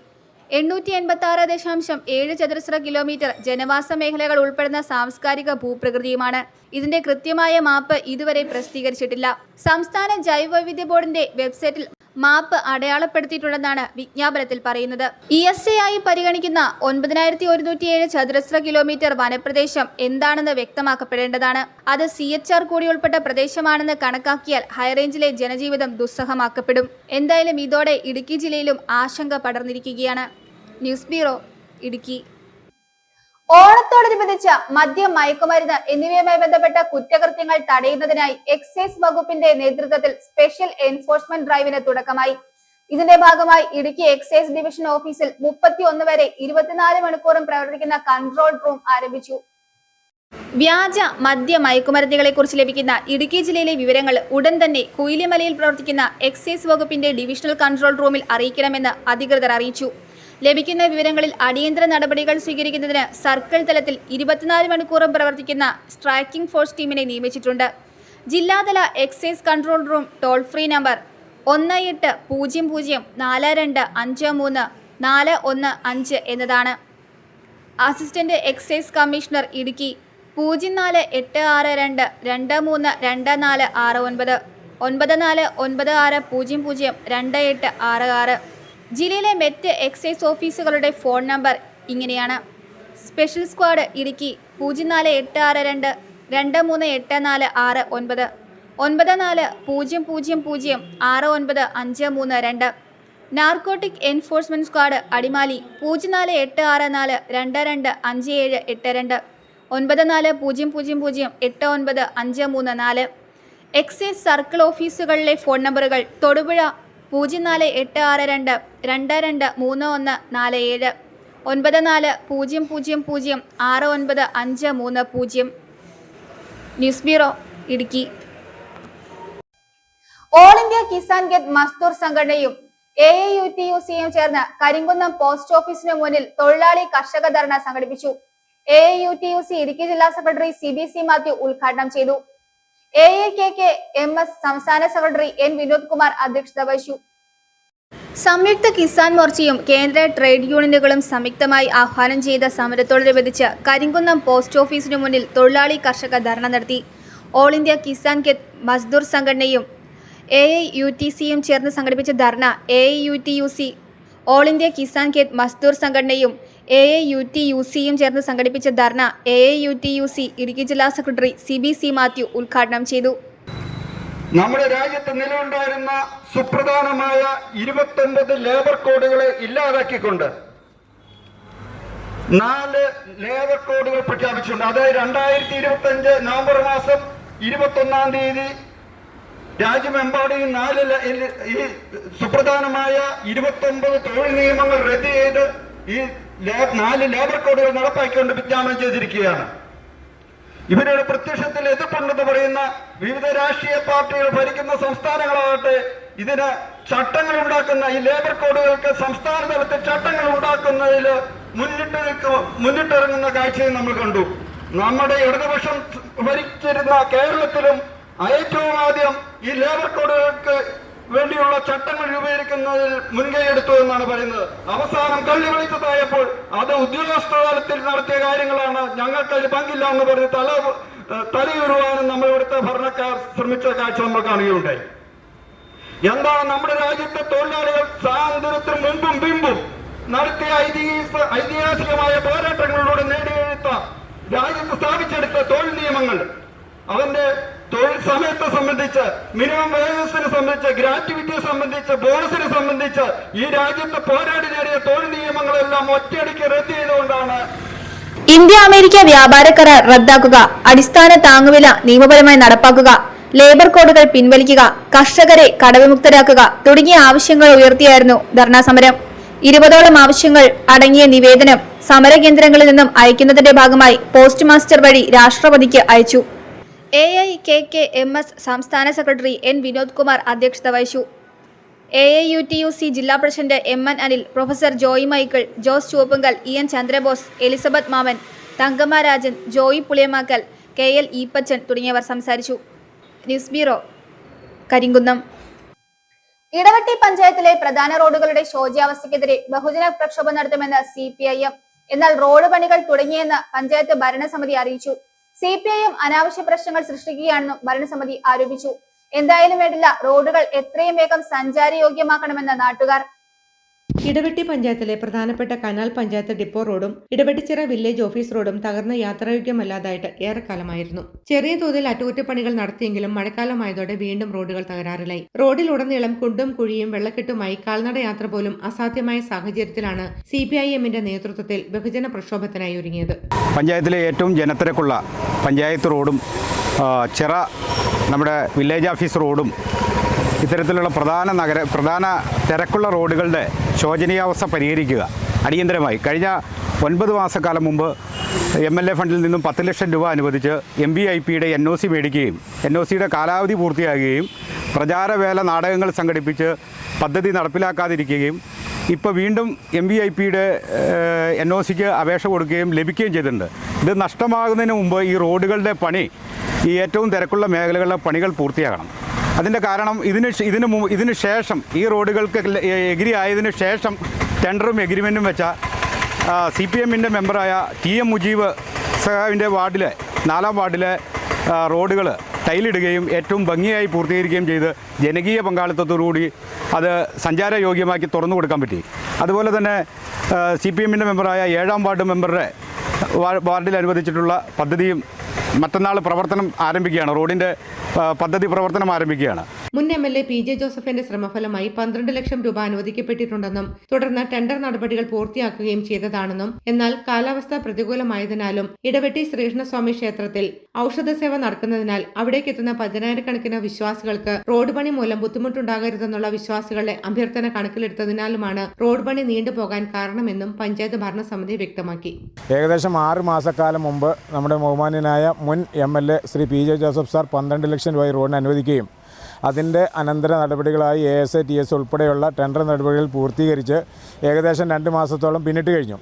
886.7 ചതുരശ്ര കിലോമീറ്റർ ജനവാസ മേഖലകൾ ഉൾപ്പെടുന്ന സാംസ്കാരിക ഭൂപ്രകൃതിയുമാണ്. ഇതിന്റെ കൃത്യമായ മാപ്പ് ഇതുവരെ പ്രസിദ്ധീകരിച്ചിട്ടില്ല. സംസ്ഥാന ജൈവവൈവിധ്യ ബോർഡിന്റെ വെബ്സൈറ്റിൽ മാപ്പ് അടയാളപ്പെടുത്തിയിട്ടുണ്ടെന്നാണ് വിജ്ഞാപനത്തിൽ പറയുന്നത്. ESA ആയി പരിഗണിക്കുന്ന 9107 ചതുരശ്ര കിലോമീറ്റർ വനപ്രദേശം എന്താണെന്ന് വ്യക്തമാക്കപ്പെടേണ്ടതാണ്. അത് CHR കൂടി ഉൾപ്പെട്ട പ്രദേശമാണെന്ന് കണക്കാക്കിയാൽ ഹൈറേഞ്ചിലെ ജനജീവിതം ദുസ്സഹമാക്കപ്പെടും. എന്തായാലും ഇതോടെ ഇടുക്കി ജില്ലയിലും ആശങ്ക പടർന്നിരിക്കുകയാണ്. News bureau, Idukki. ഓണത്തോടനുബന്ധിച്ച് മദ്യം, മയക്കുമരുന്ന് എന്നിവയുമായി ബന്ധപ്പെട്ട കുറ്റകൃത്യങ്ങൾ തടയുന്നതിനായി എക്സൈസ് വകുപ്പിന്റെ നേതൃത്വത്തിൽ സ്പെഷ്യൽ എൻഫോഴ്സ്മെന്റ് ഡ്രൈവിന് തുടക്കമായി. ഇതിന്റെ ഭാഗമായി ഇടുക്കി എക്സൈസ് ഡിവിഷൻ ഓഫീസിൽ 31 വരെ 24 മണിക്കൂറും പ്രവർത്തിക്കുന്ന കൺട്രോൾ റൂം ആരംഭിച്ചു. വ്യാജ മദ്യ, മയക്കുമരുന്നുകളെ കുറിച്ച് ലഭിക്കുന്ന ഇടുക്കി ജില്ലയിലെ വിവരങ്ങൾ ഉടൻ തന്നെ കുയിലിമലയിൽ പ്രവർത്തിക്കുന്ന എക്സൈസ് വകുപ്പിന്റെ ഡിവിഷണൽ കൺട്രോൾ റൂമിൽ അറിയിക്കണമെന്ന് അധികൃതർ അറിയിച്ചു. ലഭിക്കുന്ന വിവരങ്ങളിൽ അടിയന്തര നടപടികൾ സ്വീകരിക്കുന്നതിന് സർക്കിൾ തലത്തിൽ 24 മണിക്കൂറും പ്രവർത്തിക്കുന്ന സ്ട്രൈക്കിംഗ് ഫോഴ്സ് ടീമിനെ നിയമിച്ചിട്ടുണ്ട്. ജില്ലാതല excise control room toll free number 1800-5253-415 എന്നതാണ്. Assistant excise commissioner Idukki 048622322469 9496002866. ജില്ലയിലെ മറ്റ് എക്സൈസ് ഓഫീസുകളുടെ ഫോൺ നമ്പർ ഇങ്ങനെയാണ്. Special squad Idukki 048622384699 9400069532. Narcotic enforcement squad Adimali 0486422578 9400089534. Excise circle ഓഫീസുകളിലെ ഫോൺ നമ്പറുകൾ Thodupuzha 0486223147 9400069530. News bureau, Idukki. All India Kisan Khet Mazdoor സംഘടനയും AAUTUCയും ചേർന്ന് കരിങ്കുന്നം പോസ്റ്റ് ഓഫീസിനു മുന്നിൽ തൊഴിലാളി കർഷക ധർണ സംഘടിപ്പിച്ചു. AAUTUC ഇടുക്കി ജില്ലാ സെക്രട്ടറി CBC മാത്യു ഉദ്ഘാടനം ചെയ്തു. AAKKMS സംസ്ഥാന സെക്രട്ടറി N വിനോദ് കുമാർ അധ്യക്ഷത വഹിച്ചു. സംയുക്ത കിസാൻ മോർച്ചയും കേന്ദ്ര ട്രേഡ് യൂണിയനുകളും സംയുക്തമായി ആഹ്വാനം ചെയ്ത സമരത്തോടനുബന്ധിച്ച് കരിങ്കുന്നം പോസ്റ്റ് ഓഫീസിനു മുന്നിൽ തൊഴിലാളി കർഷക ധർണ നടത്തി. ഓൾ ഇന്ത്യ കിസാൻ ഗെറ്റ് മസ്ദൂർ സംഘടനയും AAUTCയും ചേർന്ന് സംഘടിപ്പിച്ച dharna AAUTUC, all India Kisan Khet Mazdoor സംഘടനയും AAUTUCയും ചേർന്ന് സംഘടിപ്പിച്ച ധർണ AAUTUC ഇടുക്കി ജില്ലാ സെക്രട്ടറി CBC മാത്യു ഉദ്ഘാടനം ചെയ്തു. നമ്മുടെ രാജ്യത്ത് നിലവിലുണ്ടായിരുന്ന സുപ്രധാനമായ 29 ലേബർ കോഡുകളെ ഇല്ലാതാക്കിക്കൊണ്ട് 4 ലേബർ കോഡുകൾ പ്രഖ്യാപിച്ചിട്ടുണ്ട്. അതായത് 2025 നവംബർ മാസം 21-ാം തീയതി രാജ്യമെമ്പാടും ഈ സുപ്രധാനമായ 29 തൊഴിൽ നിയമങ്ങൾ റദ്ദ് ചെയ്ത് ഈ 4 ലേബർ കോഡുകൾ നടപ്പാക്കിക്കൊണ്ട് വിജ്ഞാപനം ചെയ്തിരിക്കുകയാണ്. ഇവരുടെ പ്രത്യക്ഷത്തിൽ എതിർപ്പുണ്ടെന്ന് പറയുന്ന വിവിധ രാഷ്ട്രീയ പാർട്ടികൾ ഭരിക്കുന്ന സംസ്ഥാനങ്ങളാകട്ടെ ഇതിന് ചട്ടങ്ങൾ ഉണ്ടാക്കുന്ന ഈ ലേബർ കോഡുകൾക്ക് സംസ്ഥാന തലത്തിൽ ചട്ടങ്ങൾ ഉണ്ടാക്കുന്നതിൽ മുന്നിട്ടിറങ്ങുന്ന കാഴ്ചയും നമ്മൾ കണ്ടു. നമ്മുടെ ഇടതുപക്ഷം ഭരിച്ചിരുന്ന കേരളത്തിലും ഏറ്റവും ആദ്യം ഈ ലേബർ കോഡുകൾക്ക് വേണ്ടിയുള്ള ചട്ടങ്ങൾ രൂപീകരിക്കുന്നതിൽ മുൻകൈ എടുത്തു എന്നാണ് പറയുന്നത്. അവസാനം കള്ളി വെളിച്ചത്തായപ്പോൾ അത് ഉദ്യോഗസ്ഥ തലത്തിൽ നടത്തിയ കാര്യങ്ങളാണ്, ഞങ്ങൾക്കതിൽ പങ്കില്ല എന്ന് പറഞ്ഞ് തലയുരുവാനും നമ്മൾ ഇവിടുത്തെ ഭരണക്കാർ ശ്രമിച്ച കാഴ്ച നമ്മൾ കാണുകയുണ്ടായി. എന്താണ് നമ്മുടെ രാജ്യത്തെ തൊഴിലാളികൾ സ്വാതന്ത്ര്യത്തിന് മുമ്പും പിമ്പും നടത്തിയ ഐതിഹാസികമായ പോരാട്ടങ്ങളിലൂടെ നേടിയെടുത്ത രാജ്യത്ത് സ്ഥാപിച്ചെടുത്ത തൊഴിൽ നിയമങ്ങൾ, അതിന്റെ തൊഴിൽ സമയത്തെ സംബന്ധിച്ച്, മിനിമം വേജസിനെ സംബന്ധിച്ച്, ഗ്രാറ്റുവിറ്റിയെ സംബന്ധിച്ച്, ബോണസിനെ സംബന്ധിച്ച് ഈ രാജ്യത്ത് പോരാടി നേടിയ തൊഴിൽ നിയമങ്ങളെല്ലാം ഒറ്റയടിക്ക് റദ്ദ് ചെയ്തുകൊണ്ടാണ് ഇന്ത്യ അമേരിക്ക വ്യാപാര കരാർ റദ്ദാക്കുക, അടിസ്ഥാന താങ്ങുവില നിയമപരമായി നടപ്പാക്കുക, ലേബർ കോഡുകൾ പിൻവലിക്കുക, കർഷകരെ കടവിമുക്തരാക്കുക തുടങ്ങിയ ആവശ്യങ്ങൾ ഉയർത്തിയായിരുന്നു ധർണാ സമരം. 20ഓളം ആവശ്യങ്ങൾ അടങ്ങിയ നിവേദനം സമരകേന്ദ്രങ്ങളിൽ നിന്നും അയക്കുന്നതിന്റെ ഭാഗമായി പോസ്റ്റ് മാസ്റ്റർ വഴി രാഷ്ട്രപതിക്ക് അയച്ചു. AIKKMS സംസ്ഥാന സെക്രട്ടറി N വിനോദ് കുമാർ അധ്യക്ഷത വഹിച്ചു. AIUTUC ജില്ലാ president MN Anil, professor Joy Michael, Jose Chuvappunkal, EN Chandrabose, Elizabeth Mammen, Thankamma Rajan, Joy Puliyamakkal, KL Eappachan തുടങ്ങിയവർ സംസാരിച്ചു. News bureau, Karimkunnam. ഇടവെട്ടി പഞ്ചായത്തിലെ പ്രധാന റോഡുകളുടെ ശോച്യാവസ്ഥയ്ക്കെതിരെ ബഹുജന പ്രക്ഷോഭം നടത്തുമെന്ന് CPIM. എന്നാൽ റോഡ് പണികൾ തുടങ്ങിയെന്ന് പഞ്ചായത്ത് ഭരണസമിതി അറിയിച്ചു. CPIM അനാവശ്യ പ്രശ്നങ്ങൾ സൃഷ്ടിക്കുകയാണെന്നും ഭരണസമിതി ആരോപിച്ചു. എന്തായാലും വേണ്ടില്ല, റോഡുകൾ എത്രയും വേഗം സഞ്ചാരയോഗ്യമാക്കണമെന്ന് നാട്ടുകാർ. ഇടവെട്ടി പഞ്ചായത്തിലെ പ്രധാനപ്പെട്ട കനാൽ പഞ്ചായത്ത് ഡിപ്പോ റോഡും ഇടവെട്ടിച്ചിറ വില്ലേജ് ഓഫീസ് റോഡും തകർന്ന് യാത്രായോഗ്യമല്ലാതായിട്ട് ഏറെക്കാലമായിരുന്നു. ചെറിയ തോതിൽ അറ്റകുറ്റപ്പണികൾ നടത്തിയെങ്കിലും മഴക്കാലമായതോടെ വീണ്ടും റോഡുകൾ തകരാറിലായി. റോഡിലുടനീളം കുണ്ടും കുഴിയും വെള്ളക്കെട്ടുമായി കാൽനട യാത്ര പോലും അസാധ്യമായ സാഹചര്യത്തിലാണ് CPIMന്റെ നേതൃത്വത്തിൽ ബഹുജന പ്രക്ഷോഭത്തിനായി ഒരുങ്ങിയത്. പഞ്ചായത്തിലെ ഏറ്റവും ജനത്തിരക്കുള്ള പഞ്ചായത്ത് റോഡും ചിറ നമ്മുടെ വില്ലേജ് ഓഫീസ് റോഡും ഇത്തരത്തിലുള്ള പ്രധാന തിരക്കുള്ള റോഡുകളുടെ ശോചനീയാവസ്ഥ പരിഹരിക്കുക അടിയന്തരമായി. കഴിഞ്ഞ 9 മാസക്കാലം മുമ്പ് MLA ഫണ്ടിൽ നിന്നും 10 ലക്ഷം രൂപ അനുവദിച്ച് MVIPയുടെ NOC മേടിക്കുകയും NOCയുടെ കാലാവധി പൂർത്തിയാകുകയും പ്രചാരവേല നാടകങ്ങൾ സംഘടിപ്പിച്ച് പദ്ധതി നടപ്പിലാക്കാതിരിക്കുകയും ഇപ്പോൾ വീണ്ടും MVIPയുടെ NOCക്ക് അപേക്ഷ കൊടുക്കുകയും ലഭിക്കുകയും ചെയ്തിട്ടുണ്ട്. ഇത് നഷ്ടമാകുന്നതിന് മുമ്പ് ഈ റോഡുകളുടെ പണി, ഈ ഏറ്റവും തിരക്കുള്ള മേഖലകളിലെ പണികൾ പൂർത്തിയാകണം. അതിൻ്റെ കാരണം ഇതിന് ശേഷം ഈ റോഡുകൾക്ക് എഗ്രി ആയതിനു ശേഷം ടെൻഡറും എഗ്രിമെൻറ്റും വെച്ച CPMന്റെ മെമ്പറായ TM മുജീബ് സഹാവിൻ്റെ വാർഡിലെ 4ാം വാർഡിലെ റോഡുകൾ ടൈലിടുകയും ഏറ്റവും ഭംഗിയായി പൂർത്തീകരിക്കുകയും ചെയ്ത് ജനകീയ പങ്കാളിത്തത്തോടുകൂടി അത് സഞ്ചാരയോഗ്യമാക്കി തുറന്നു കൊടുക്കാൻ പറ്റി. അതുപോലെ തന്നെ CPMന്റെ മെമ്പറായ 7ാം വാർഡ് മെമ്പറുടെ വാർഡിൽ അനുവദിച്ചിട്ടുള്ള പദ്ധതിയും മറ്റന്നാൾ പ്രവർത്തനം ആരംഭിക്കുകയാണ്. റോഡിൻ്റെ പദ്ധതി പ്രവർത്തനം ആരംഭിക്കുകയാണ്. മുൻ MLA PJ ജോസഫിന്റെ ശ്രമഫലമായി 12 ലക്ഷം രൂപ അനുവദിക്കപ്പെട്ടിട്ടുണ്ടെന്നും തുടർന്ന് ടെൻഡർ നടപടികൾ പൂർത്തിയാക്കുകയും ചെയ്തതാണെന്നും എന്നാൽ കാലാവസ്ഥ പ്രതികൂലമായതിനാലും ഇടവെട്ടി ശ്രീകൃഷ്ണസ്വാമി ക്ഷേത്രത്തിൽ ഔഷധസേവ നടക്കുന്നതിനാൽ അവിടേക്കെത്തുന്ന 10,000-കണക്കിന് വിശ്വാസികൾക്ക് റോഡ് പണി മൂലം ബുദ്ധിമുട്ടുണ്ടാകരുതെന്നുള്ള വിശ്വാസികളുടെ അഭ്യർത്ഥന കണക്കിലെടുത്തതിനാലുമാണ് റോഡ് പണി നീണ്ടുപോകാൻ കാരണമെന്നും പഞ്ചായത്ത് ഭരണസമിതി വ്യക്തമാക്കി. ഏകദേശം 6 മാസക്കാലം മുമ്പ് നമ്മുടെ ബഹുമാന്യനായ മുൻ MLA Shri PJ Joseph sir 12 ലക്ഷം രൂപ റോഡിന് അനുവദിക്കുകയും അതിൻ്റെ അനന്തര നടപടികളായി ASATS ഉൾപ്പെടെയുള്ള ടെൻഡർ നടപടികൾ പൂർത്തീകരിച്ച് ഏകദേശം 2 മാസത്തോളം പിന്നിട്ട് കഴിഞ്ഞു.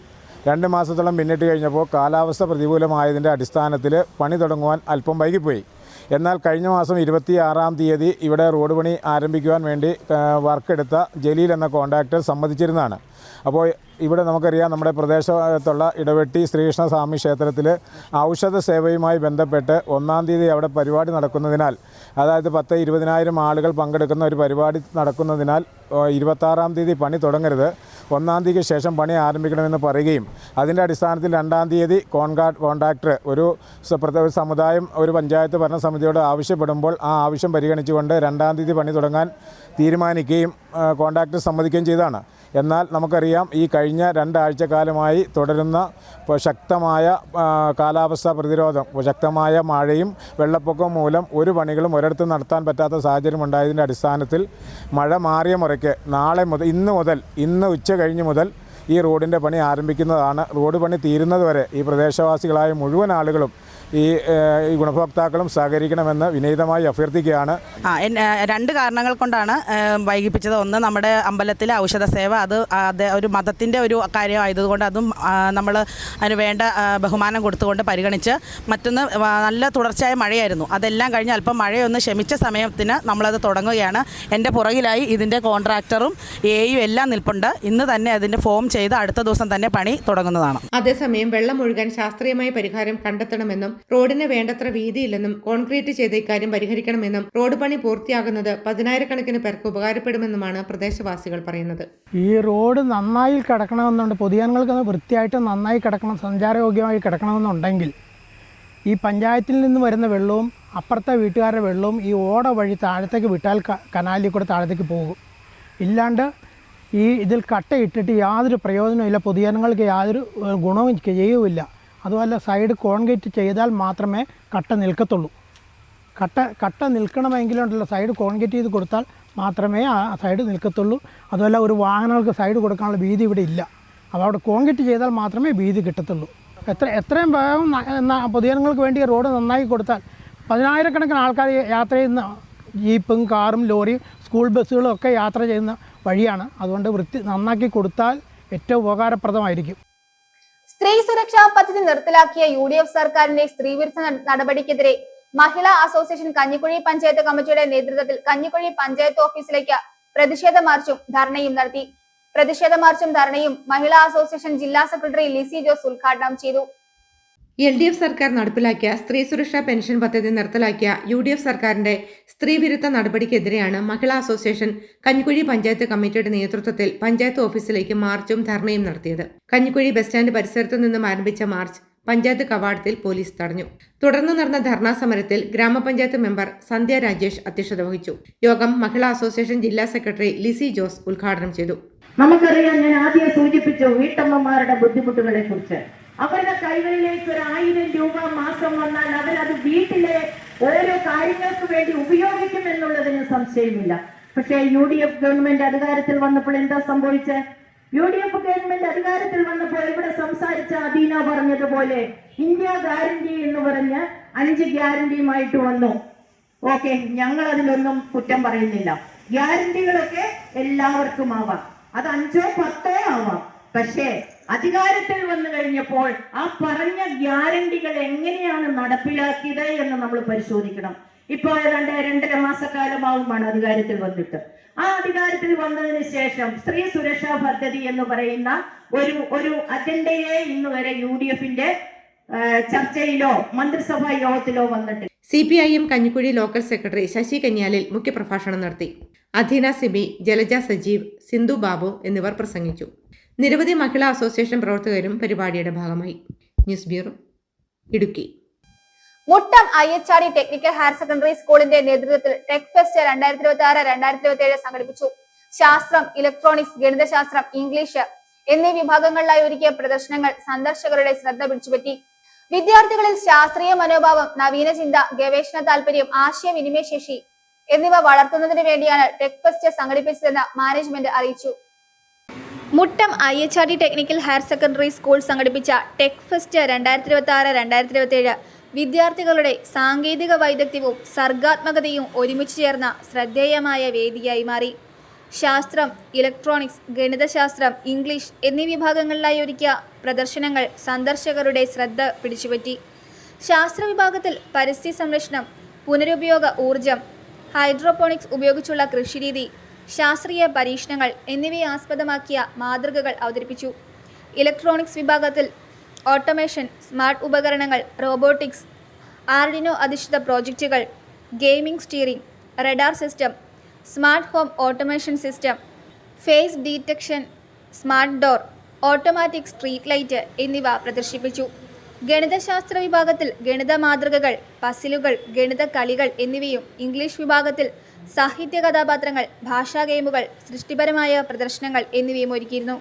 2 മാസത്തോളം പിന്നിട്ട് കഴിഞ്ഞപ്പോൾ കാലാവസ്ഥ പ്രതികൂലമായതിൻ്റെ അടിസ്ഥാനത്തിൽ പണി തുടങ്ങുവാൻ അല്പം വൈകിപ്പോയി. എന്നാൽ കഴിഞ്ഞ മാസം 26-ാം തീയതി ഇവിടെ റോഡ് പണി ആരംഭിക്കുവാൻ വേണ്ടി വർക്കെടുത്ത ജലീൽ എന്ന കോൺട്രാക്ടർ സമ്മതിച്ചിരുന്നതാണ്. അപ്പോൾ ഇവിടെ നമുക്കറിയാം, നമ്മുടെ പ്രദേശത്തുള്ള ഇടവെട്ടി ശ്രീകൃഷ്ണസ്വാമി ക്ഷേത്രത്തിൽ ഔഷധ സേവയുമായി ബന്ധപ്പെട്ട് 1-ാം തീയതി അവിടെ പരിപാടി നടക്കുന്നതിനാൽ, അതായത് 10-20,000 ആളുകൾ പങ്കെടുക്കുന്ന ഒരു പരിപാടി നടക്കുന്നതിനാൽ 26-ാം തീയതി പണി തുടങ്ങരുത്, 1-ാം തീയതിക്ക് ശേഷം പണി ആരംഭിക്കണമെന്ന് പറയുകയും അതിൻ്റെ അടിസ്ഥാനത്തിൽ 2-ാം തീയതി കോൺട്രാക്ടർ ഒരു സമുദായം ഒരു പഞ്ചായത്ത് ഭരണസമിതിയോട് ആവശ്യപ്പെടുമ്പോൾ ആ ആവശ്യം പരിഗണിച്ചുകൊണ്ട് 2-ാം തീയതി പണി തുടങ്ങാൻ തീരുമാനിക്കുകയും കോൺട്രാക്ടർ സമ്മതിക്കുകയും ചെയ്തതാണ്. എന്നാൽ നമുക്കറിയാം ഈ കഴിഞ്ഞ 2 ആഴ്ചക്കാലമായി തുടരുന്ന ശക്തമായ കാലാവസ്ഥാ പ്രതിരോധം, ശക്തമായ മഴയും വെള്ളപ്പൊക്കവും മൂലം ഒരു പണികളും ഒരിടത്തും നടത്താൻ പറ്റാത്ത സാഹചര്യം ഉണ്ടായതിൻ്റെ അടിസ്ഥാനത്തിൽ മഴ മാറിയ മുറയ്ക്ക് ഇന്ന് ഉച്ച കഴിഞ്ഞ് മുതൽ ഈ റോഡിൻ്റെ പണി ആരംഭിക്കുന്നതാണ്. റോഡ് പണി തീരുന്നതുവരെ ഈ പ്രദേശവാസികളായ മുഴുവൻ ആളുകളും ഈ ഗുണഭോക്താക്കളും സഹകരിക്കണമെന്ന് വിനീതമായി അഭ്യർത്ഥിക്കുകയാണ്. 2 കാരണങ്ങൾ കൊണ്ടാണ് വൈകിപ്പിച്ചത്. ഒന്ന്, നമ്മുടെ അമ്പലത്തിലെ ഔഷധ സേവ, അത് ഒരു മതത്തിൻ്റെ ഒരു കാര്യമായതുകൊണ്ട് അതും നമ്മൾ അതിന് വേണ്ട ബഹുമാനം കൊടുത്തുകൊണ്ട് പരിഗണിച്ച്. മറ്റൊന്ന്, നല്ല തുടർച്ചയായ മഴയായിരുന്നു. അതെല്ലാം കഴിഞ്ഞ് അല്പം മഴയൊന്ന് ശമിച്ച സമയത്തിന് നമ്മളത് തുടങ്ങുകയാണ്. എൻ്റെ പുറകിലായി ഇതിൻ്റെ കോൺട്രാക്ടറും എയും എല്ലാം നിൽപ്പുണ്ട്. ഇന്ന് തന്നെ അതിൻ്റെ ഫോം ചെയ്ത് അടുത്ത ദിവസം തന്നെ പണി തുടങ്ങുന്നതാണ്. അതേസമയം വെള്ളം ഒഴുകാൻ ശാസ്ത്രീയമായ പരിഹാരം കണ്ടെത്തണമെന്നും റോഡിന് വേണ്ടത്ര വീതിയില്ലെന്നും കോൺക്രീറ്റ് ചെയ്ത ഇക്കാര്യം പരിഹരിക്കണമെന്നും റോഡ് പണി പൂർത്തിയാകുന്നത് 10,000-കണക്കിന് പേർക്ക് ഉപകാരപ്പെടുമെന്നുമാണ് പ്രദേശവാസികൾ പറയുന്നത്. ഈ റോഡ് നന്നായി കിടക്കണമെന്നുണ്ട്, പൊതുജനങ്ങൾക്ക് വൃത്തിയായിട്ട് നന്നായി കിടക്കണം, സഞ്ചാരയോഗ്യമായി കിടക്കണമെന്നുണ്ടെങ്കിൽ ഈ പഞ്ചായത്തിൽ നിന്ന് വരുന്ന വെള്ളവും അപ്പുറത്തെ വീട്ടുകാരുടെ വെള്ളവും ഈ ഓട വഴി താഴത്തേക്ക് വിട്ടാൽ കനാലിൽ കൂടെ താഴത്തേക്ക് പോകും. ഇല്ലാണ്ട് ഇതിൽ കട്ടയിട്ടിട്ട് യാതൊരു പ്രയോജനമില്ല, പൊതുജനങ്ങൾക്ക് യാതൊരു ഗുണവും ചെയ്യുമില്ല. അതുപോലെ സൈഡ് കോൺക്രീറ്റ് ചെയ്താൽ മാത്രമേ കട്ട നിൽക്കത്തുള്ളൂ. കട്ട നിൽക്കണമെങ്കിലുണ്ടല്ലോ സൈഡ് കോൺക്രീറ്റ് ചെയ്ത് കൊടുത്താൽ മാത്രമേ ആ സൈഡ് നിൽക്കത്തുള്ളൂ. അതുപോലെ ഒരു വാഹനങ്ങൾക്ക് സൈഡ് കൊടുക്കാനുള്ള വീതി ഇവിടെ ഇല്ല. അപ്പോൾ അവിടെ കോൺക്രീറ്റ് ചെയ്താൽ മാത്രമേ വീതി കിട്ടത്തുള്ളൂ. എത്രയും വേഗം പൊതുജനങ്ങൾക്ക് വേണ്ടി റോഡ് നന്നായി കൊടുത്താൽ 10,000-കണക്കിന് ആൾക്കാർ യാത്ര ചെയ്യുന്ന ജീപ്പും കാറും ലോറിയും സ്കൂൾ ബസ്സുകളും ഒക്കെ യാത്ര ചെയ്യുന്ന വഴിയാണ്. അതുകൊണ്ട് നന്നാക്കി കൊടുത്താൽ ഏറ്റവും ഉപകാരപ്രദമായിരിക്കും. സ്ത്രീ സുരക്ഷാ പദ്ധതി നിർത്തലാക്കിയ UDF സർക്കാരിന്റെ സ്ത്രീവിരുദ്ധ നടപടിക്കെതിരെ മഹിളാ അസോസിയേഷൻ കഞ്ഞിക്കുഴി പഞ്ചായത്ത് കമ്മിറ്റിയുടെ നേതൃത്വത്തിൽ കഞ്ഞിക്കുഴി പഞ്ചായത്ത് ഓഫീസിലേക്ക് പ്രതിഷേധ മാർച്ചും ധർണയും നടത്തി. പ്രതിഷേധ മാർച്ചും ധർണയും മഹിളാ അസോസിയേഷൻ ജില്ലാ സെക്രട്ടറി ലിസി ജോസ് ഉദ്ഘാടനം ചെയ്തു. LDF സർക്കാർ നടപ്പിലാക്കിയ സ്ത്രീ സുരക്ഷാ പെൻഷൻ പദ്ധതി നിർത്തലാക്കിയ UDF സർക്കാരിന്റെ സ്ത്രീവിരുദ്ധ നടപടിക്കെതിരെയാണ് മഹിളാ അസോസിയേഷൻ കഞ്ഞിക്കുഴി പഞ്ചായത്ത് കമ്മിറ്റിയുടെ നേതൃത്വത്തിൽ പഞ്ചായത്ത് ഓഫീസിലേക്ക് മാർച്ചും ധർണയും നടത്തിയത്. കഞ്ഞിക്കുഴി ബസ് സ്റ്റാൻഡ് പരിസരത്തു നിന്നും ആരംഭിച്ച മാർച്ച് പഞ്ചായത്ത് കവാടത്തിൽ പോലീസ് തടഞ്ഞു. തുടർന്ന് നടന്ന ധർണാ സമരത്തിൽ ഗ്രാമപഞ്ചായത്ത് മെമ്പർ സന്ധ്യ രാജേഷ് അധ്യക്ഷത വഹിച്ചു. യോഗം മഹിളാ അസോസിയേഷൻ ജില്ലാ സെക്രട്ടറി ലിസി ജോസ് ഉദ്ഘാടനം ചെയ്തു. നമുക്കറിയാം, ഞാൻ ആദ്യം സൂചിപ്പിച്ചു വീട്ടമ്മമാരുടെ ബുദ്ധിമുട്ടുകളെ കുറിച്ച്. അവരുടെ കൈകളിലേക്ക് 1,000 രൂപ മാസം വന്നാൽ അവരത് വീട്ടിലെ ഓരോ കാര്യങ്ങൾക്ക് വേണ്ടി ഉപയോഗിക്കുമെന്നുള്ളതിന് സംശയമില്ല. പക്ഷേ UDF ഗവൺമെന്റ് അധികാരത്തിൽ വന്നപ്പോൾ എന്താ സംഭവിച്ചത്? UDF ഗവൺമെന്റ് അധികാരത്തിൽ വന്നപ്പോൾ ഇവിടെ സംസാരിച്ച അദീന പറഞ്ഞതുപോലെ ഇന്ത്യ ഗ്യാരണ്ടി എന്ന് പറഞ്ഞ് 5 ഗ്യാരണ്ടിയുമായിട്ട് വന്നു. ഓക്കെ, ഞങ്ങൾ അതിലൊന്നും കുറ്റം പറയുന്നില്ല. ഗ്യാരണ്ടികളൊക്കെ എല്ലാവർക്കും ആവാം, അത് 5ഓ 10ഓ ആവാം. പക്ഷേ അധികാരത്തിൽ വന്നു കഴിഞ്ഞപ്പോൾ ആ പറഞ്ഞ ഗ്യാരണ്ടികൾ എങ്ങനെയാണ് നടപ്പിലാക്കിയത് എന്ന് നമ്മൾ പരിശോധിക്കണം. ഇപ്പോൾ 2.5 മാസക്കാലമാവുമാണ് അധികാരത്തിൽ വന്നിട്ട്. ആ അധികാരത്തിൽ വന്നതിന് ശേഷം സ്ത്രീ സുരക്ഷാ പദ്ധതി എന്ന് പറയുന്ന ഒരു അജണ്ടയെ ഇന്ന് വരെ UDFന്റെ ചർച്ചയിലോ മന്ത്രിസഭാ യോഗത്തിലോ വന്നിട്ട്. CPIM Kanjikuzhy local secretary Sasi Kanyalil മുഖ്യപ്രഭാഷണം നടത്തി. അധീന സിബി, ജലജ സജീവ്, സിന്ധു ബാബു എന്നിവർ പ്രസംഗിച്ചു. നിരവധി മഹിളാ അസോസിയേഷൻ പ്രവർത്തകരും പരിപാടിയുടെ ഭാഗമായി. News bureau, Idukki. Muttom IHRD technical higher secondary സ്കൂളിന്റെ നേതൃത്വത്തിൽ ടെക് ഫെസ്റ്റ് 2026-2027 സംഘടിപ്പിച്ചു. ശാസ്ത്രം, ഇലക്ട്രോണിക്സ്, ഗണിതശാസ്ത്രം, ഇംഗ്ലീഷ് എന്നീ വിഭാഗങ്ങളിലായി ഒരുക്കിയ പ്രദർശനങ്ങൾ സന്ദർശകരുടെ ശ്രദ്ധ പിടിച്ചുപറ്റി. വിദ്യാർത്ഥികളിൽ ശാസ്ത്രീയ മനോഭാവം, നവീന ചിന്ത, ഗവേഷണ താല്പര്യം, ആശയവിനിമയ ശേഷി എന്നിവ വളർത്തുന്നതിന് വേണ്ടിയാണ് ടെക് ഫെസ്റ്റ് സംഘടിപ്പിച്ചതെന്ന് മാനേജ്മെന്റ് അറിയിച്ചു. Muttom IHRD technical higher secondary school സംഘടിപ്പിച്ച ടെക് ഫെസ്റ്റ് 2026-2027 വിദ്യാർത്ഥികളുടെ സാങ്കേതിക വൈദഗ്ധ്യവും സർഗാത്മകതയും ഒരുമിച്ച് ചേർന്ന ശ്രദ്ധേയമായ വേദിയായി മാറി. ശാസ്ത്രം, ഇലക്ട്രോണിക്സ്, ഗണിതശാസ്ത്രം, ഇംഗ്ലീഷ് എന്നീ വിഭാഗങ്ങളിലായി ഒരുക്കിയ പ്രദർശനങ്ങൾ സന്ദർശകരുടെ ശ്രദ്ധ പിടിച്ചുപറ്റി. ശാസ്ത്ര വിഭാഗത്തിൽ പരിസ്ഥിതി സംരക്ഷണം, പുനരുപയോഗ ഊർജം, ഹൈഡ്രോപോണിക്സ് ഉപയോഗിച്ചുള്ള കൃഷിരീതി, ശാസ്ത്രീയ പരീക്ഷണങ്ങൾ എന്നിവയെ ആസ്പദമാക്കിയ മാതൃകകൾ അവതരിപ്പിച്ചു. ഇലക്ട്രോണിക്സ് വിഭാഗത്തിൽ ഓട്ടോമേഷൻ, സ്മാർട്ട് ഉപകരണങ്ങൾ, റോബോട്ടിക്സ്, ആർഡിനോ അധിഷ്ഠിത പ്രോജക്റ്റുകൾ, gaming steering, radar system, smart home automation system, face detection, smart door, automatic street light എന്നിവ പ്രദർശിപ്പിച്ചു. ഗണിതശാസ്ത്ര വിഭാഗത്തിൽ ഗണിത മാതൃകകൾ, പസിലുകൾ, ഗണിത കളികൾ എന്നിവയും, ഇംഗ്ലീഷ് വിഭാഗത്തിൽ സാഹിത്യ കഥാപാത്രങ്ങൾ, ഭാഷാ ഗെയിമുകൾ, സൃഷ്ടിപരമായ പ്രദർശനങ്ങൾ എന്നിവയും ഒരുക്കിയിരുന്നു.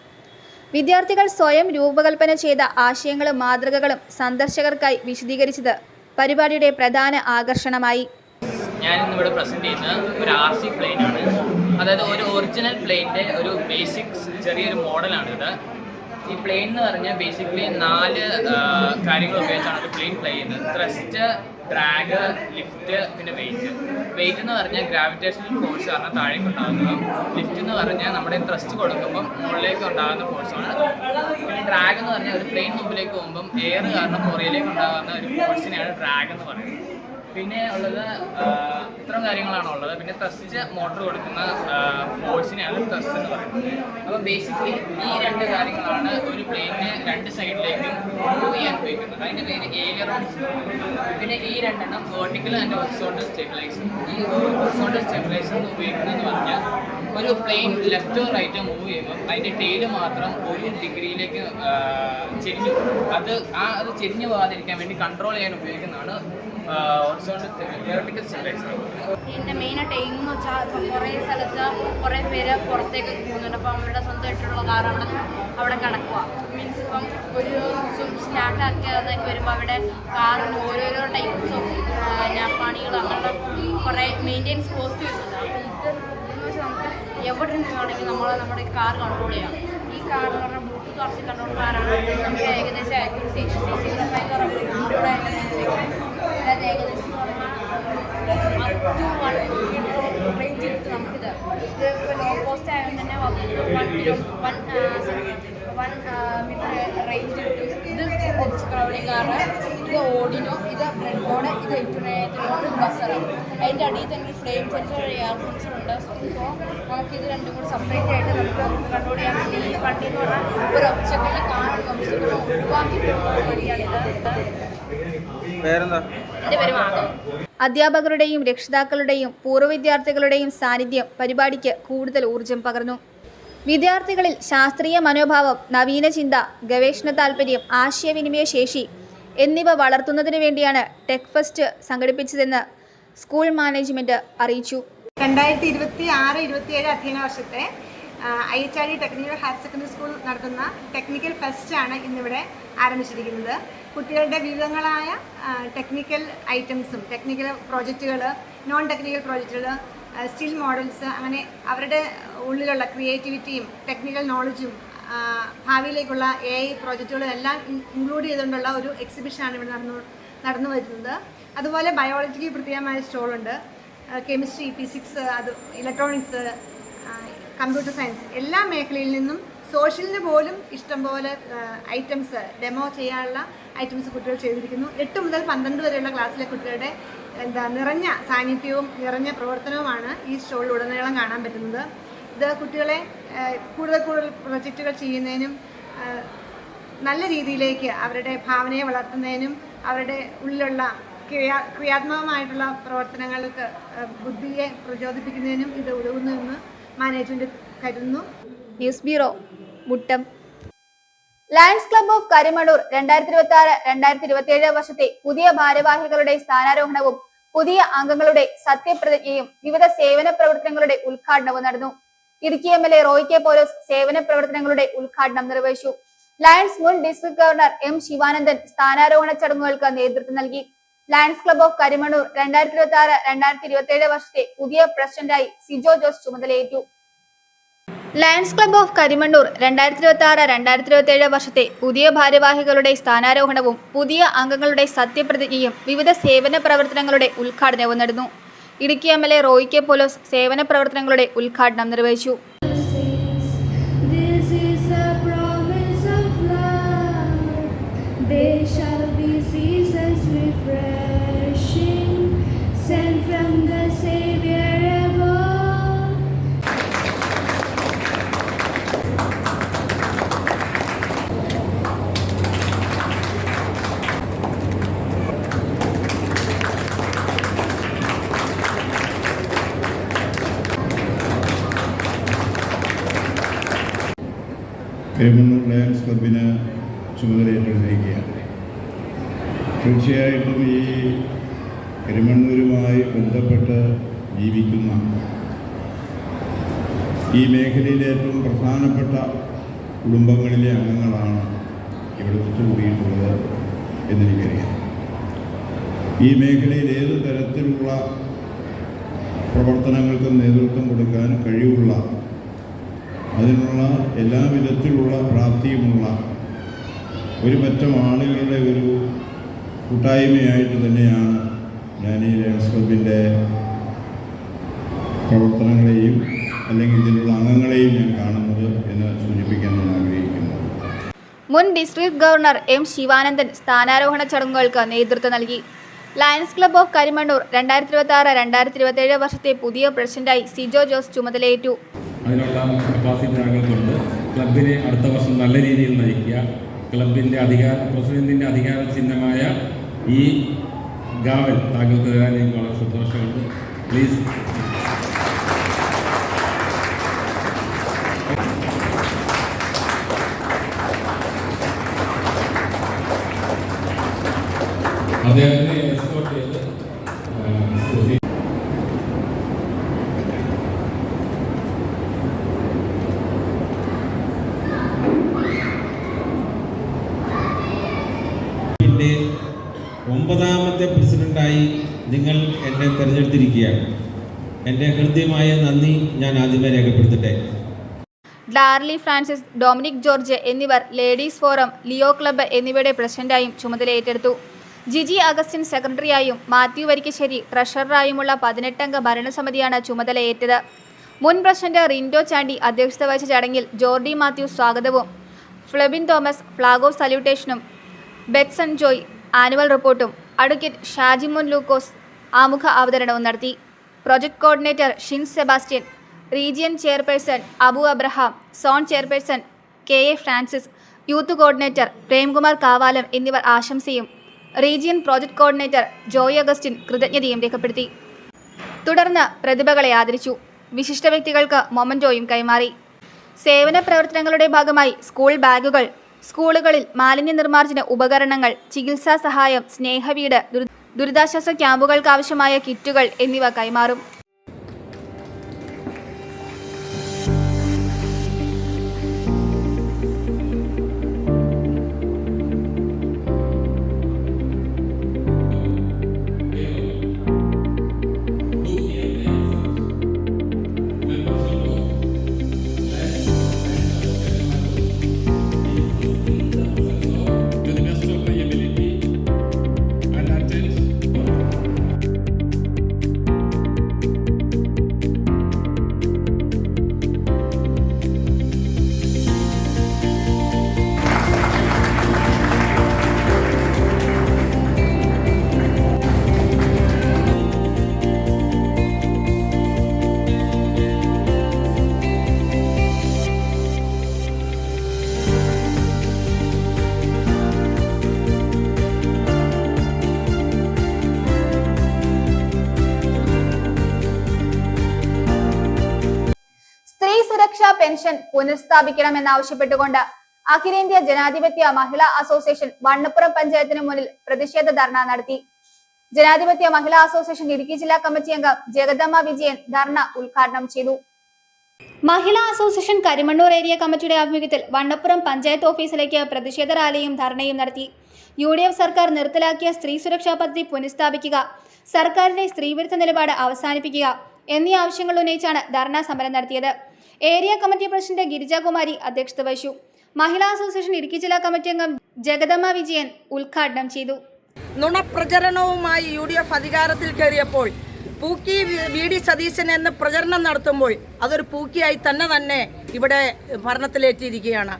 വിദ്യാർത്ഥികൾ സ്വയം രൂപകൽപ്പന ചെയ്ത ആശയങ്ങളും മാതൃകകളും സന്ദർശകർക്കായി വിശദീകരിച്ചത് പരിപാടിയുടെ പ്രധാന ആകർഷണമായി. ഞാനിന്നിവിടെ പ്രസൻറ്റ് ചെയ്യുന്ന ഒരു RC പ്ലെയിനാണ്. അതായത് ഒരു ഒറിജിനൽ പ്ലെയിൻ്റെ ഒരു ബേസിക്സ് ചെറിയൊരു മോഡലാണിത്. ഈ പ്ലെയിൻ എന്ന് പറഞ്ഞാൽ ബേസിക്കലി 4 കാര്യങ്ങൾ ഉപയോഗിച്ചാണ് ഒരു പ്ലെയിൻ പ്ലേ ചെയ്യുന്നത്. ത്രസ്റ്റ്, ഡ്രാഗ്, ലിഫ്റ്റ്, പിന്നെ വെയിറ്റ്. വെയിറ്റ് എന്ന് പറഞ്ഞാൽ ഗ്രാവിറ്റേഷണൽ ഫോഴ്സ് കാരണം താഴേക്ക് ഉണ്ടാകുന്നതും, ലിഫ്റ്റ് എന്ന് പറഞ്ഞാൽ നമ്മുടെ ത്രസ്റ്റ് കൊടുക്കുമ്പം മുകളിലേക്ക് ഉണ്ടാകുന്ന ഫോഴ്സാണ്. പിന്നെ ഡ്രാഗ് എന്ന് പറഞ്ഞാൽ ഒരു പ്ലെയിൻ മുമ്പിലേക്ക് പോകുമ്പം എയർ കാരണം പുറയിലേക്ക് ഉണ്ടാകുന്ന ഒരു ഫോഴ്സിനെയാണ് ഡ്രാഗ് എന്ന് പറയുന്നത്. പിന്നെ ഉള്ളത് ഇത്തരം കാര്യങ്ങളാണ് ഉള്ളത്. പിന്നെ ത്രസ്റ്റ് മോട്ടർ കൊടുക്കുന്ന ഫോഴ്സിനെയാണ് ത്രസ്റ്റ് എന്ന് പറയുന്നത്. അപ്പോൾ ബേസിക്കലി ഈ 2 കാര്യങ്ങളാണ് ഒരു പ്ലെയിനിനെ 2 സൈഡിലേക്കും മൂവ് ചെയ്യാൻ ഉപയോഗിക്കുന്നത്. അതിൻ്റെ പേര് ഏലിയറോൺസ്. പിന്നെ ഈ 2 എണ്ണം വെർട്ടിക്കൽ ആൻഡ് ഹൊറിസോണ്ടൽ സ്റ്റെബിലൈസർ. ഈ ഹൊറിസോണ്ടൽ സ്റ്റെബിലൈസർ ഉപയോഗിക്കുന്നതെന്ന് പറഞ്ഞാൽ ഒരു പ്ലെയിൻ ലെഫ്റ്റോ റൈറ്റോ മൂവ് ചെയ്യുമ്പോൾ അതിൻ്റെ ടെയില് മാത്രം 1 ഡിഗ്രിയിലേക്ക് ചെരിഞ്ഞു പോകും. അത് ചെരിഞ്ഞു പോകാതിരിക്കാൻ വേണ്ടി കൺട്രോൾ ചെയ്യാൻ ഉപയോഗിക്കുന്നതാണ് എൻ്റെ മെയിനായിട്ട് എയിം എന്ന് വെച്ചാൽ ഇപ്പം കുറേ സ്ഥലത്ത് കുറേ പേര് പുറത്തേക്ക് പോകുന്നുണ്ട്. അപ്പോൾ അവരുടെ സ്വന്തമായിട്ടുള്ള കാർ അവിടെ കിടക്കുക. മീൻസ് ഇപ്പം ഒരു സ്റ്റാർട്ടാക്കിയതൊക്കെ വരുമ്പോൾ അവിടെ കാറിന് ഓരോരോ ടൈപ്സ് ഓഫ് പണികൾ അങ്ങനെയുള്ള കുറേ മെയിൻ്റെനൻസ് കോസ്റ്റ് വരുന്നുണ്ട്. അപ്പോൾ ഇതെന്ന് വെച്ചാൽ നമുക്ക് എവിടെ നിന്ന് വേണമെങ്കിൽ നമ്മുടെ കാർ കൺട്രോൾ ചെയ്യാം. ഈ കാർ എന്ന് പറഞ്ഞാൽ ബ്ലൂടൂത്ത് RC കൺട്രോൾ കാറാണ്. നമുക്ക് ഏകദേശം ആക്യുറസി 0.5 അതായത് ഏകദേശം റേഞ്ച് എടുത്ത് നമുക്കിത് ഇപ്പോൾ ലോ കോസ്റ്റ് ആയതുകൊണ്ട് തന്നെ 1 മീറ്റർ റേഞ്ച് കിട്ടും. ഇത് ക്രൗഡിങ് കാറ്, ഇത് ഓഡിനോ, ഇത് ബ്രെഡ്ബോർഡ്, ഇത് ഇൻറ്റർനെറ്റ് ബസ്സറാണ്. അതിൻ്റെ അടിയിൽ തന്നെ ഫ്ലെയിം സെൻസർ, എയർ സെൻസർ ഉണ്ട്. സോ നമുക്കിത് 2 കൂടി സെപ്പറേറ്റ് ആയിട്ട് നമുക്ക് കൺട്രോൾ ചെയ്യാൻ വേണ്ടി ഈ വണ്ടി എന്ന് പറഞ്ഞാൽ ഒരു ഒബ്ജക്റ്റിനെ കാണുന്ന ഒബ്ജക്റ്റിനെ ഒഴിവാക്കി കൊടുക്കുന്ന വഴിയാണിത്. എൻ്റെ പേര് മാധവ്. അധ്യാപകരുടെയും രക്ഷിതാക്കളുടെയും പൂർവ്വ വിദ്യാർത്ഥികളുടെയും സാന്നിധ്യം പരിപാടിക്ക് കൂടുതൽ ഊർജം പകർന്നു. വിദ്യാർത്ഥികളിൽ ശാസ്ത്രീയ മനോഭാവം, നവീന ചിന്ത, ഗവേഷണ താൽപര്യം, ആശയവിനിമയ ശേഷി എന്നിവ വളർത്തുന്നതിനു വേണ്ടിയാണ് ടെക് ഫെസ്റ്റ് സംഘടിപ്പിച്ചതെന്ന് സ്കൂൾ മാനേജ്മെന്റ് അറിയിച്ചു. 2026-27 അധ്യയന വർഷത്തെ IHRD technical higher secondary school നടത്തുന്ന ടെക്നിക്കൽ ഫെസ്റ്റാണ് ഇന്നിവിടെ ആരംഭിച്ചിരിക്കുന്നത്. കുട്ടികളുടെ വിവിധങ്ങളായ ടെക്നിക്കൽ ഐറ്റംസും ടെക്നിക്കൽ പ്രോജക്റ്റുകൾ, നോൺ ടെക്നിക്കൽ പ്രോജക്റ്റുകൾ, സ്റ്റിൽ മോഡൽസ്, അങ്ങനെ അവരുടെ ഉള്ളിലുള്ള ക്രിയേറ്റിവിറ്റിയും ടെക്നിക്കൽ നോളജും ഭാവിയിലേക്കുള്ള AI പ്രോജക്റ്റുകളും എല്ലാം ഇൻക്ലൂഡ് ചെയ്തുകൊണ്ടുള്ള ഒരു എക്സിബിഷനാണ് ഇവിടെ നടന്നു വരുന്നത്. അതുപോലെ ബയോളജിക്ക് പ്രത്യേകമായ സ്റ്റോളുണ്ട്. കെമിസ്ട്രി, ഫിസിക്സ്, അത് ഇലക്ട്രോണിക്സ്, കമ്പ്യൂട്ടർ സയൻസ് എല്ലാ മേഖലയിൽ നിന്നും സോഷ്യലിന് പോലും ഇഷ്ടംപോലെ ഐറ്റംസ് ഡെമോ ചെയ്യാനുള്ള ഐറ്റംസ് കുട്ടികൾ ചെയ്തിരിക്കുന്നു. 8 മുതൽ 12 വരെയുള്ള ക്ലാസ്സിലെ കുട്ടികളുടെ നിറഞ്ഞ സാന്നിധ്യവും നിറഞ്ഞ പ്രവർത്തനവുമാണ് ഈ സ്റ്റോളിലുടനീളം കാണാൻ പറ്റുന്നത്. ഇത് കുട്ടികളെ കൂടുതൽ പ്രൊജക്റ്റുകൾ ചെയ്യുന്നതിനും നല്ല രീതിയിലേക്ക് അവരുടെ ഭാവനയെ വളർത്തുന്നതിനും അവരുടെ ഉള്ളിലുള്ള ക്രിയാത്മകമായിട്ടുള്ള പ്രവർത്തനങ്ങൾക്ക് ബുദ്ധിയെ പ്രചോദിപ്പിക്കുന്നതിനും ഇത് ഉതകുന്നുവെന്ന് മാനേജ്മെന്റ് കരുതുന്നു. News bureau, Muttom. Lions club of Karimannoor 2026-2027 വർഷത്തെ പുതിയ ഭാരവാഹികളുടെ സ്ഥാനാരോഹണവും പുതിയ അംഗങ്ങളുടെ സത്യപ്രതിജ്ഞയും വിവിധ സേവന പ്രവർത്തനങ്ങളുടെ ഉദ്ഘാടനവും നടന്നു. Idukki MLA Roy K Paulose സേവന പ്രവർത്തനങ്ങളുടെ ഉദ്ഘാടനം നിർവഹിച്ചു. ലയൺസ് മുൻ ഡിസ്ട്രിക്ട് ഗവർണർ M ശിവാനന്ദൻ സ്ഥാനാരോഹണ ചടങ്ങുകൾക്ക് നേതൃത്വം നൽകി. ലയൺസ് ക്ലബ് ഓഫ് കരിമണ്ണൂർ 2026-2027 വർഷത്തെ പുതിയ പ്രസിഡന്റായി സിജോ ജോസ് ചുമതലയേറ്റു. ലയൺസ് ക്ലബ് ഓഫ് കരിമണ്ണൂർ 2026-2027 വർഷത്തെ പുതിയ ഭാരവാഹികളുടെ സ്ഥാനാരോഹണവും പുതിയ അംഗങ്ങളുടെ സത്യപ്രതിജ്ഞയും വിവിധ സേവന പ്രവർത്തനങ്ങളുടെ ഉദ്ഘാടനവും നടന്നു. Idukki MLA Roy K Paulose സേവന പ്രവർത്തനങ്ങളുടെ ഉദ്ഘാടനം നിർവഹിച്ചു. കരിമണ്ണൂർ ലയൺസ് ക്ലബിന് ചുമതലയേറ്റിരിക്കുകയാണ്. തീർച്ചയായിട്ടും ഈ കരിമണ്ണൂരുമായി ബന്ധപ്പെട്ട് ജീവിക്കുന്ന ഈ മേഖലയിലെ ഏറ്റവും പ്രധാനപ്പെട്ട കുടുംബങ്ങളിലെ അംഗങ്ങളാണ് ഇവിടെ ഒത്തുകൂടിയിട്ടുള്ളത് എന്നെനിക്കറിയാം. ഈ മേഖലയിൽ ഏത് തരത്തിലുള്ള പ്രവർത്തനങ്ങൾക്കും നേതൃത്വം കൊടുക്കാൻ കഴിവുള്ള, അതിനുള്ള എല്ലാ വിധത്തിലുള്ള പ്രാപ്തിയുമുള്ള ഒരു പറ്റം ആളുകളുടെ ഒരു കൂട്ടായ്മയായിട്ട് തന്നെയാണ് ഞാൻ ഈ ലയൺസ് ക്ലബിൻ്റെ പ്രവർത്തനങ്ങളെയും അല്ലെങ്കിൽ ഇതിലുള്ള അംഗങ്ങളെയും ഞാൻ കാണുന്നത് എന്ന് സൂചിപ്പിക്കാൻ ഞാൻ ആഗ്രഹിക്കുന്നു. മുൻ ഡിസ്ട്രിക്ട് ഗവർണർ എം ശിവാനന്ദൻ സ്ഥാനാരോഹണ ചടങ്ങുകൾക്ക് നേതൃത്വം നൽകി. ലയൺസ് ക്ലബ്ബ് ഓഫ് കരിമണ്ണൂർ 2026-2027 വർഷത്തെ പുതിയ പ്രസിഡന്റായി സിജോ ജോസ് ചുമതലയേറ്റു. അതിനുള്ള കപ്പാസിറ്റി താങ്കൾക്കുണ്ട്. ക്ലബിനെ അടുത്ത വർഷം നല്ല രീതിയിൽ നയിക്കുക. ക്ലബിൻ്റെ പ്രസിഡന്റിൻ്റെ അധികാര ചിഹ്നമായ ഈ ഗാവൽ താങ്കൾക്ക് തരാൻ എനിക്ക് വളരെ സന്തോഷമുണ്ട്. പ്ലീസ്. അദ്ദേഹത്തിനെ എസ്കോർട്ട് ചെയ്ത് ഒമ്പതാമത്തെ പ്രസിഡന്റായി നിങ്ങൾ എന്നെ തിരഞ്ഞെടുത്തിരിക്കുകയാണ്. എൻ്റെ ഹൃദ്യമായ നന്ദി ഞാൻ ആദ്യമേ രേഖപ്പെടുത്തട്ടെ. ഡാർലി ഫ്രാൻസിസ്, ഡൊമിനിക് ജോർജ് എന്നിവർ ലേഡീസ് ഫോറം, ലിയോ ക്ലബ്ബ് എന്നിവയുടെ പ്രസിഡന്റായും ചുമതലയേറ്റെടുത്തു. ജിജി അഗസ്റ്റിൻ സെക്രട്ടറിയായും മാത്യു വരിക്കശ്ശേരി ട്രഷററായുമുള്ള 18-അംഗ ഭരണസമിതിയാണ് ചുമതലയേറ്റത്. മുൻ പ്രസിഡന്റ് റിൻഡോ ചാണ്ടി അധ്യക്ഷത വഹിച്ച ചടങ്ങിൽ ജോർഡി മാത്യു സ്വാഗതവും, ഫ്ലെബിൻ തോമസ് ഫ്ലാഗ് ഓഫ് സല്യൂട്ടേഷനും, ബെറ്റ്സൺ ജോയ് ആനുവൽ റിപ്പോർട്ടും, അഡ്വക്കേറ്റ് ഷാജിമോൻ ലൂക്കോസ് ആമുഖ അവതരണവും നടത്തി. Project coordinator Shin Sebastian, region chairperson Abu Abraham, zone chairperson KA Francis, youth coordinator Premkumar Kavalam എന്നിവർ ആശംസയും region project coordinator Joy Augustine കൃതജ്ഞതയും രേഖപ്പെടുത്തി. തുടർന്ന് പ്രതിഭകളെ ആദരിച്ചു. വിശിഷ്ട വ്യക്തികൾക്ക് മൊമന്റോയും കൈമാറി. സേവന പ്രവർത്തനങ്ങളുടെ ഭാഗമായി സ്കൂൾ ബാഗുകൾ, സ്കൂളുകളിൽ മാലിന്യ നിർമ്മാർജ്ജന ഉപകരണങ്ങൾ, ചികിത്സാ സഹായം, സ്നേഹവീട്, ദുരിതാശ്വാസ ക്യാമ്പുകൾക്കാവശ്യമായ കിറ്റുകൾ എന്നിവ കൈമാറും. സുരക്ഷാ പെൻഷൻ പുനഃസ്ഥാപിക്കണമെന്നാവശ്യപ്പെട്ടുകൊണ്ട് അഖിലേന്ത്യാ ജനാധിപത്യ മഹിളാ അസോസിയേഷൻ വണ്ണപ്പുറം പഞ്ചായത്തിന് മുന്നിൽ പ്രതിഷേധ ധർണ നടത്തി. ജനാധിപത്യ മഹിളാ അസോസിയേഷൻ ഇടുക്കി ജില്ലാ കമ്മിറ്റി അംഗം ജഗദമ്മ വിജയൻ ധർണ ഉദ്ഘാടനം ചെയ്തു. മഹിളാ അസോസിയേഷൻ കരിമണ്ണൂർ ഏരിയ കമ്മിറ്റിയുടെ ആഭിമുഖ്യത്തിൽ വണ്ണപ്പുറം പഞ്ചായത്ത് ഓഫീസിലേക്ക് പ്രതിഷേധ റാലിയും ധർണയും നടത്തി. UDF സർക്കാർ നിർത്തലാക്കിയ സ്ത്രീ സുരക്ഷാ പദ്ധതി പുനഃസ്ഥാപിക്കുക, സർക്കാരിന്റെ സ്ത്രീവിരുദ്ധ നിലപാട് അവസാനിപ്പിക്കുക എന്നീ ആവശ്യങ്ങൾ ഉന്നയിച്ചാണ് ധർണാ സമരം നടത്തിയത്. ഏരിയ കമ്മിറ്റി പ്രസിഡന്റ് ഗിരിജാകുമാരി അധ്യക്ഷത വഹിച്ചു. മഹിളാ അസോസിയേഷൻ ഇടുക്കി ജില്ലാ കമ്മിറ്റി അംഗം ജഗദമ്മ വിജയൻ ഉദ്ഘാടനം ചെയ്തു. നുണപ്രചരണവുമായി UDF അധികാരത്തിൽ കയറിയപ്പോൾ പൂക്കി VD സതീശൻ എന്ന് പ്രചരണം നടത്തുമ്പോൾ അതൊരു പൂക്കിയായി തന്നെ ഇവിടെ ഭരണത്തിലേറ്റിയിരിക്കുകയാണ്.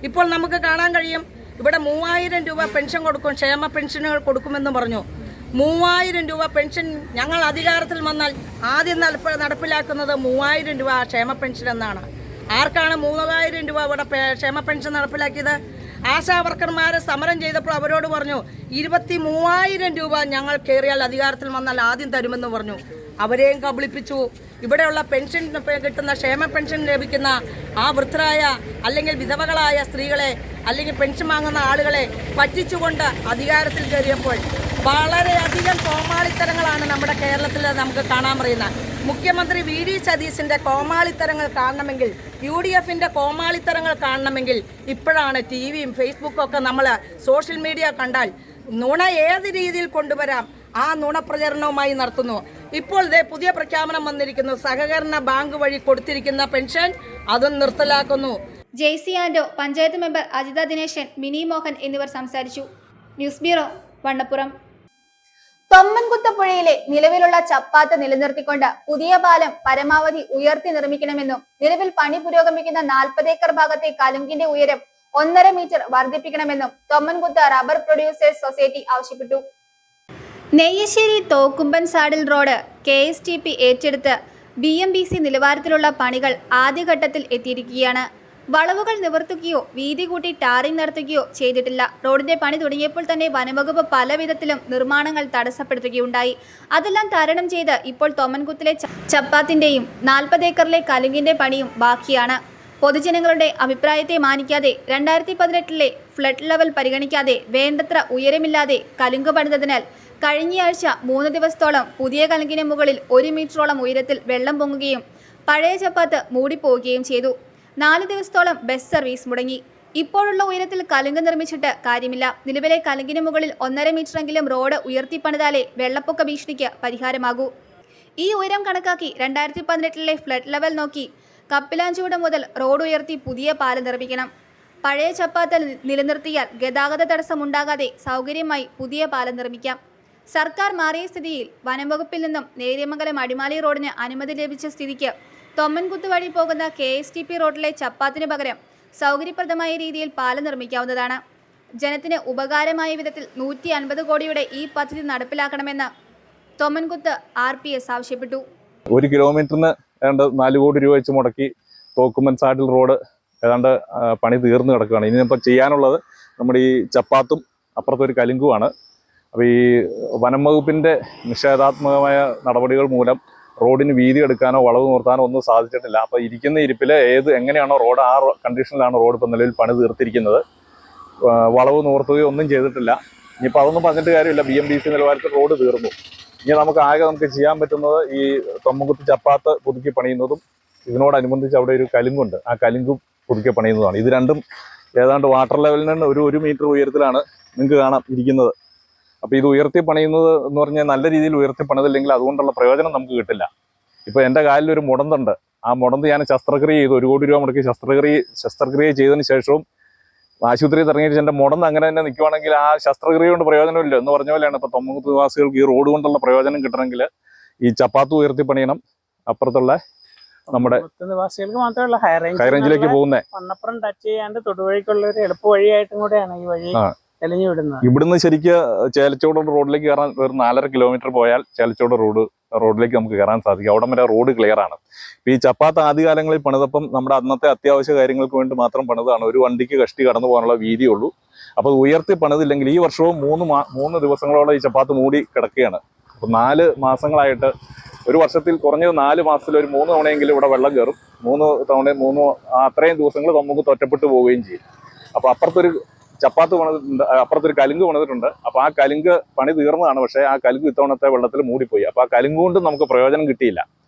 ഇപ്പോൾ നമുക്ക് കാണാൻ കഴിയും, ഇവിടെ 3000 രൂപ പെൻഷൻ കൊടുക്കും, ക്ഷേമ പെൻഷനുകൾ കൊടുക്കുമെന്ന് പറഞ്ഞു. 3000 രൂപ പെൻഷൻ ഞങ്ങൾ അധികാരത്തിൽ വന്നാൽ ആദ്യം നടപ്പിലാക്കുന്നത് 3000 രൂപ ക്ഷേമ പെൻഷൻ എന്നാണ്. ആർക്കാണ് 3000 രൂപ ഇവിടെ ക്ഷേമ പെൻഷൻ നടപ്പിലാക്കിയത്? ആശാ വർക്കർമാർ സമരം ചെയ്തപ്പോൾ അവരോട് പറഞ്ഞു 23,000 രൂപ ഞങ്ങൾ കയറിയാൽ അധികാരത്തിൽ വന്നാൽ ആദ്യം തരുമെന്ന് പറഞ്ഞു. അവരെയും കബളിപ്പിച്ചു. ഇവിടെയുള്ള പെൻഷൻ കിട്ടുന്ന ക്ഷേമ പെൻഷൻ ലഭിക്കുന്ന ആ വൃദ്ധരായ അല്ലെങ്കിൽ വിധവകളായ സ്ത്രീകളെ അല്ലെങ്കിൽ പെൻഷൻ വാങ്ങുന്ന ആളുകളെ പറ്റിച്ചുകൊണ്ട് അധികാരത്തിൽ കയറിയപ്പോൾ വളരെയധികം കോമാളിത്തരങ്ങളാണ് നമ്മുടെ കേരളത്തിൽ നമുക്ക് കാണാൻ പറയുന്നത്. മുഖ്യമന്ത്രി വി.ഡി. സതീശൻ്റെ കോമാളിത്തരങ്ങൾ കാണണമെങ്കിൽ, UDFൻ്റെ കോമാളിത്തരങ്ങൾ കാണണമെങ്കിൽ ഇപ്പോഴാണ് ടിവിയും ഫേസ്ബുക്കും ഒക്കെ നമ്മൾ സോഷ്യൽ മീഡിയ കണ്ടാൽ നുണ ഏത് രീതിയിൽ കൊണ്ടുവരാം ആ നുണപ്രചരണവുമായി നടത്തുന്നു. ഇപ്പോൾ പുതിയ പ്രഖ്യാപനം വന്നിരിക്കുന്നു. സഹകരണ ബാങ്ക് വഴി കൊടുത്തിരിക്കുന്ന പെൻഷൻ അതും നിർത്തലാക്കുന്നു. JC ആൻഡോ, പഞ്ചായത്ത് മെമ്പർ അജിത ദിനേശൻ, മിനി മോഹൻ എന്നിവർ സംസാരിച്ചു. News bureau, Vannappuram. തൊമ്മൻകുത്ത് പുഴയിലെ നിലവിലുള്ള ചപ്പാത്ത് നിലനിർത്തിക്കൊണ്ട് പുതിയ പാലം പരമാവധി ഉയർത്തി നിർമ്മിക്കണമെന്നും നിലവിൽ പണി പുരോഗമിക്കുന്ന 40 ഏക്കർ ഭാഗത്തെ കലുങ്കിന്റെ ഉയരം 1.5 മീറ്റർ വർദ്ധിപ്പിക്കണമെന്നും തൊമ്മൻകുത്ത് റബ്ബർ പ്രൊഡ്യൂസേഴ്സ് സൊസൈറ്റി ആവശ്യപ്പെട്ടു. Neyyassery Thokkumban saddle road KSTP ഏറ്റെടുത്ത് BMBC നിലവാരത്തിലുള്ള പണികൾ ആദ്യഘട്ടത്തിൽ എത്തിയിരിക്കുകയാണ്. വളവുകൾ നിവർത്തുകയോ വീതി കൂട്ടി ടാറിംഗ് നടത്തുകയോ ചെയ്തിട്ടില്ല. റോഡിന്റെ പണി തുടങ്ങിയപ്പോൾ തന്നെ വനംവകുപ്പ് പല വിധത്തിലും നിർമ്മാണങ്ങൾ തടസ്സപ്പെടുത്തുകയുണ്ടായി. അതെല്ലാം തരണം ചെയ്ത് ഇപ്പോൾ തൊമ്മൻകുത്തിലെ ചപ്പാത്തിന്റെയും 40 ഏക്കറിലെ കലുങ്കിന്റെ പണിയും ബാക്കിയാണ്. പൊതുജനങ്ങളുടെ അഭിപ്രായത്തെ മാനിക്കാതെ 2018 ഫ്ലഡ് ലെവൽ പരിഗണിക്കാതെ വേണ്ടത്ര ഉയരമില്ലാതെ കലുങ്ക് പണിതതിനാൽ കഴിഞ്ഞയാഴ്ച 3 ദിവസത്തോളം പുതിയ കലുങ്കിന് മുകളിൽ 1 മീറ്ററോളം ഉയരത്തിൽ വെള്ളം പൊങ്ങുകയും പഴയ ചപ്പാത്ത് മൂടിപ്പോവുകയും ചെയ്തു. 4 ദിവസത്തോളം ബസ് സർവീസ് മുടങ്ങി. ഇപ്പോഴുള്ള ഉയരത്തിൽ കലുങ്ക് നിർമ്മിച്ചിട്ട് കാര്യമില്ല. നിലവിലെ കലുങ്കിന് മുകളിൽ 1.5 മീറ്ററെങ്കിലും റോഡ് ഉയർത്തിപ്പണിതാലേ വെള്ളപ്പൊക്ക ഭീഷണിക്ക് പരിഹാരമാകൂ. ഈ ഉയരം കണക്കാക്കി 2018 ഫ്ലഡ് ലെവൽ നോക്കി കപ്പിലാഞ്ചൂട് മുതൽ റോഡ് ഉയർത്തി പുതിയ പാലം നിർമ്മിക്കണം. പഴയ ചപ്പാത്ത് നിലനിർത്തിയാൽ ഗതാഗത തടസ്സമുണ്ടാകാതെ സൗകര്യമായി പുതിയ പാലം നിർമ്മിക്കാം. സർക്കാർ മാറിയ സ്ഥിതിയിൽ വനംവകുപ്പിൽ നിന്നും നേര്യമംഗലം അടിമാലി റോഡിന് അനുമതി ലഭിച്ച സ്ഥിതിക്ക് തൊമ്മൻകുത്ത് വഴി പോകുന്ന KSTP റോഡിലെ ചപ്പാത്തിന് പകരം സൗകര്യപ്രദമായ രീതിയിൽ പാലം നിർമ്മിക്കാവുന്നതാണ്. ജനത്തിന് ഉപകാരമായ വിധത്തിൽ 150 കോടിയുടെ ഈ പദ്ധതി നടപ്പിലാക്കണമെന്ന് തൊമ്മൻകുത്ത് RPS ആവശ്യപ്പെട്ടു. 1 കിലോമീറ്ററിന് ഏതാണ്ട് 4 കോടി രൂപ വെച്ച് മുടക്കി തോക്കുമ്പൻ സാഡിൽ റോഡ് ഏതാണ്ട് പണി തീർന്നു കിടക്കുകയാണ്. ഇനിയിപ്പോൾ ചെയ്യാനുള്ളത് നമ്മുടെ ഈ ചപ്പാത്തും അപ്പുറത്തൊരു കലുങ്കുമാണ്. അപ്പോൾ ഈ വനം വകുപ്പിൻ്റെ നിഷേധാത്മകമായ നടപടികൾ മൂലം റോഡിന് വീതി എടുക്കാനോ വളവ് നിർത്താനോ ഒന്നും സാധിച്ചിട്ടില്ല. അപ്പോൾ ഇരിക്കുന്ന ഇരിപ്പിൽ എങ്ങനെയാണോ റോഡ് ആ കണ്ടീഷനിലാണ് റോഡ് ഇപ്പോൾ നിലവിൽ പണി തീർത്തിരിക്കുന്നത്. വളവ് നിവർത്തുകയോ ഒന്നും ചെയ്തിട്ടില്ല. ഇനിയിപ്പോൾ അതൊന്നും പറഞ്ഞിട്ട് കാര്യമില്ല. BMBC നിലവാരത്തിൽ റോഡ് തീർന്നു. ഇനി നമുക്ക് ചെയ്യാൻ പറ്റുന്നത് ഈ തൊമ്മൻകുത്ത് ചപ്പാത്ത് പുതുക്കി പണിയുന്നതും ഇതിനോടനുബന്ധിച്ച് അവിടെ ഒരു കലുങ്കുണ്ട്, ആ കലുങ്കും പുതുക്കി പണിയുന്നതാണ്. ഇത് രണ്ടും ഏതാണ്ട് വാട്ടർ ലെവലിൽ നിന്ന് ഒരു 1 മീറ്റർ ഉയരത്തിലാണ് നിങ്ങൾക്ക് കാണാം ഇരിക്കുന്നത്. അപ്പോൾ ഇത് ഉയർത്തി പണിയുന്നത് എന്ന് പറഞ്ഞാൽ നല്ല രീതിയിൽ ഉയർത്തി പണിതില്ലെങ്കിൽ അതുകൊണ്ടുള്ള പ്രയോജനം നമുക്ക് കിട്ടില്ല. ഇപ്പോൾ എൻ്റെ കാലിലൊരു മുടന്തുണ്ട്. ആ മുടന്ത് ഞാൻ ശസ്ത്രക്രിയ ചെയ്തു. 1 കോടി രൂപ മുടക്കി ശസ്ത്രക്രിയ ചെയ്തതിന് ശേഷവും ആശുപത്രിയിൽ ഇറങ്ങിയിട്ട് എൻ്റെ മുടന്ത് അങ്ങനെ തന്നെ നിൽക്കുവാണെങ്കിൽ ആ ശസ്ത്രക്രിയ കൊണ്ട് പ്രയോജനമില്ല എന്ന് പറഞ്ഞ പോലെയാണ്. ഇപ്പോൾ തൊമ്മൻകുത്ത് നിവാസികൾക്ക് ഈ റോഡ് കൊണ്ടുള്ള പ്രയോജനം കിട്ടണമെങ്കിൽ ഈ ചപ്പാത്ത് ഉയർത്തി പണിയണം. അപ്പുറത്തുള്ള നമ്മുടെ നിവാസികൾക്ക് മാത്രമല്ല ഹൈറേഞ്ചിലേക്ക് പോകുന്നത് വണ്ണപ്പുറം ടച്ച് ചെയ്യാണ്ട് തൊടുവഴിക്കുള്ള ഒരു എളുപ്പ വഴിയായിട്ടും കൂടെയാണ് ഈ വഴി തെളിഞ്ഞു വിടുന്നത്. ഇവിടുന്ന് ശരിക്ക് ചേലച്ചോട് റോഡിലേക്ക് കയറാൻ ഒരു 4.5 കിലോമീറ്റർ പോയാൽ ചേലച്ചോട് റോഡിലേക്ക് നമുക്ക് കയറാൻ സാധിക്കും. അവിടെ വരെ റോഡ് ക്ലിയർ ആണ്. ഈ ചപ്പാത്ത് ആദ്യകാലങ്ങളിൽ പണിതപ്പം നമ്മുടെ അന്നത്തെ അത്യാവശ്യ കാര്യങ്ങൾക്ക് വേണ്ടി മാത്രം പണിതാണ്. ഒരു വണ്ടിക്ക് കഷ്ടി കടന്നു പോകാനുള്ള വീതിയുള്ളൂ. അപ്പോൾ ഉയർത്തി പണിതില്ലെങ്കിൽ ഈ വർഷവും 3 ദിവസങ്ങളോളം ഈ ചപ്പാത്ത് മൂടി കിടക്കുകയാണ്. അപ്പോൾ 4 മാസങ്ങളായിട്ട് ഒരു വർഷത്തിൽ കുറഞ്ഞത് 4 മാസത്തിൽ ഒരു 3 തവണയെങ്കിലും ഇവിടെ വെള്ളം കയറും. 3 തവണ അത്രയും ദിവസങ്ങൾ നമുക്ക് ഒറ്റപ്പെട്ടു പോവുകയും ചെയ്യും. അപ്പോൾ അപ്പുറത്തൊരു ചപ്പാത്ത് പണിതിട്ടുണ്ട്, അപ്പുറത്തൊരു കലുങ്ക് പണിതിട്ടുണ്ട്. അപ്പോൾ ആ കലുങ്ക് പണി തീർന്നതാണ്. പക്ഷേ ആ കലുങ്ക് ഇത്തവണത്തെ വെള്ളത്തിൽ മൂടിപ്പോയി. അപ്പോൾ ആ കലുങ്ക് കൊണ്ട് നമുക്ക് പ്രയോജനം കിട്ടിയില്ല.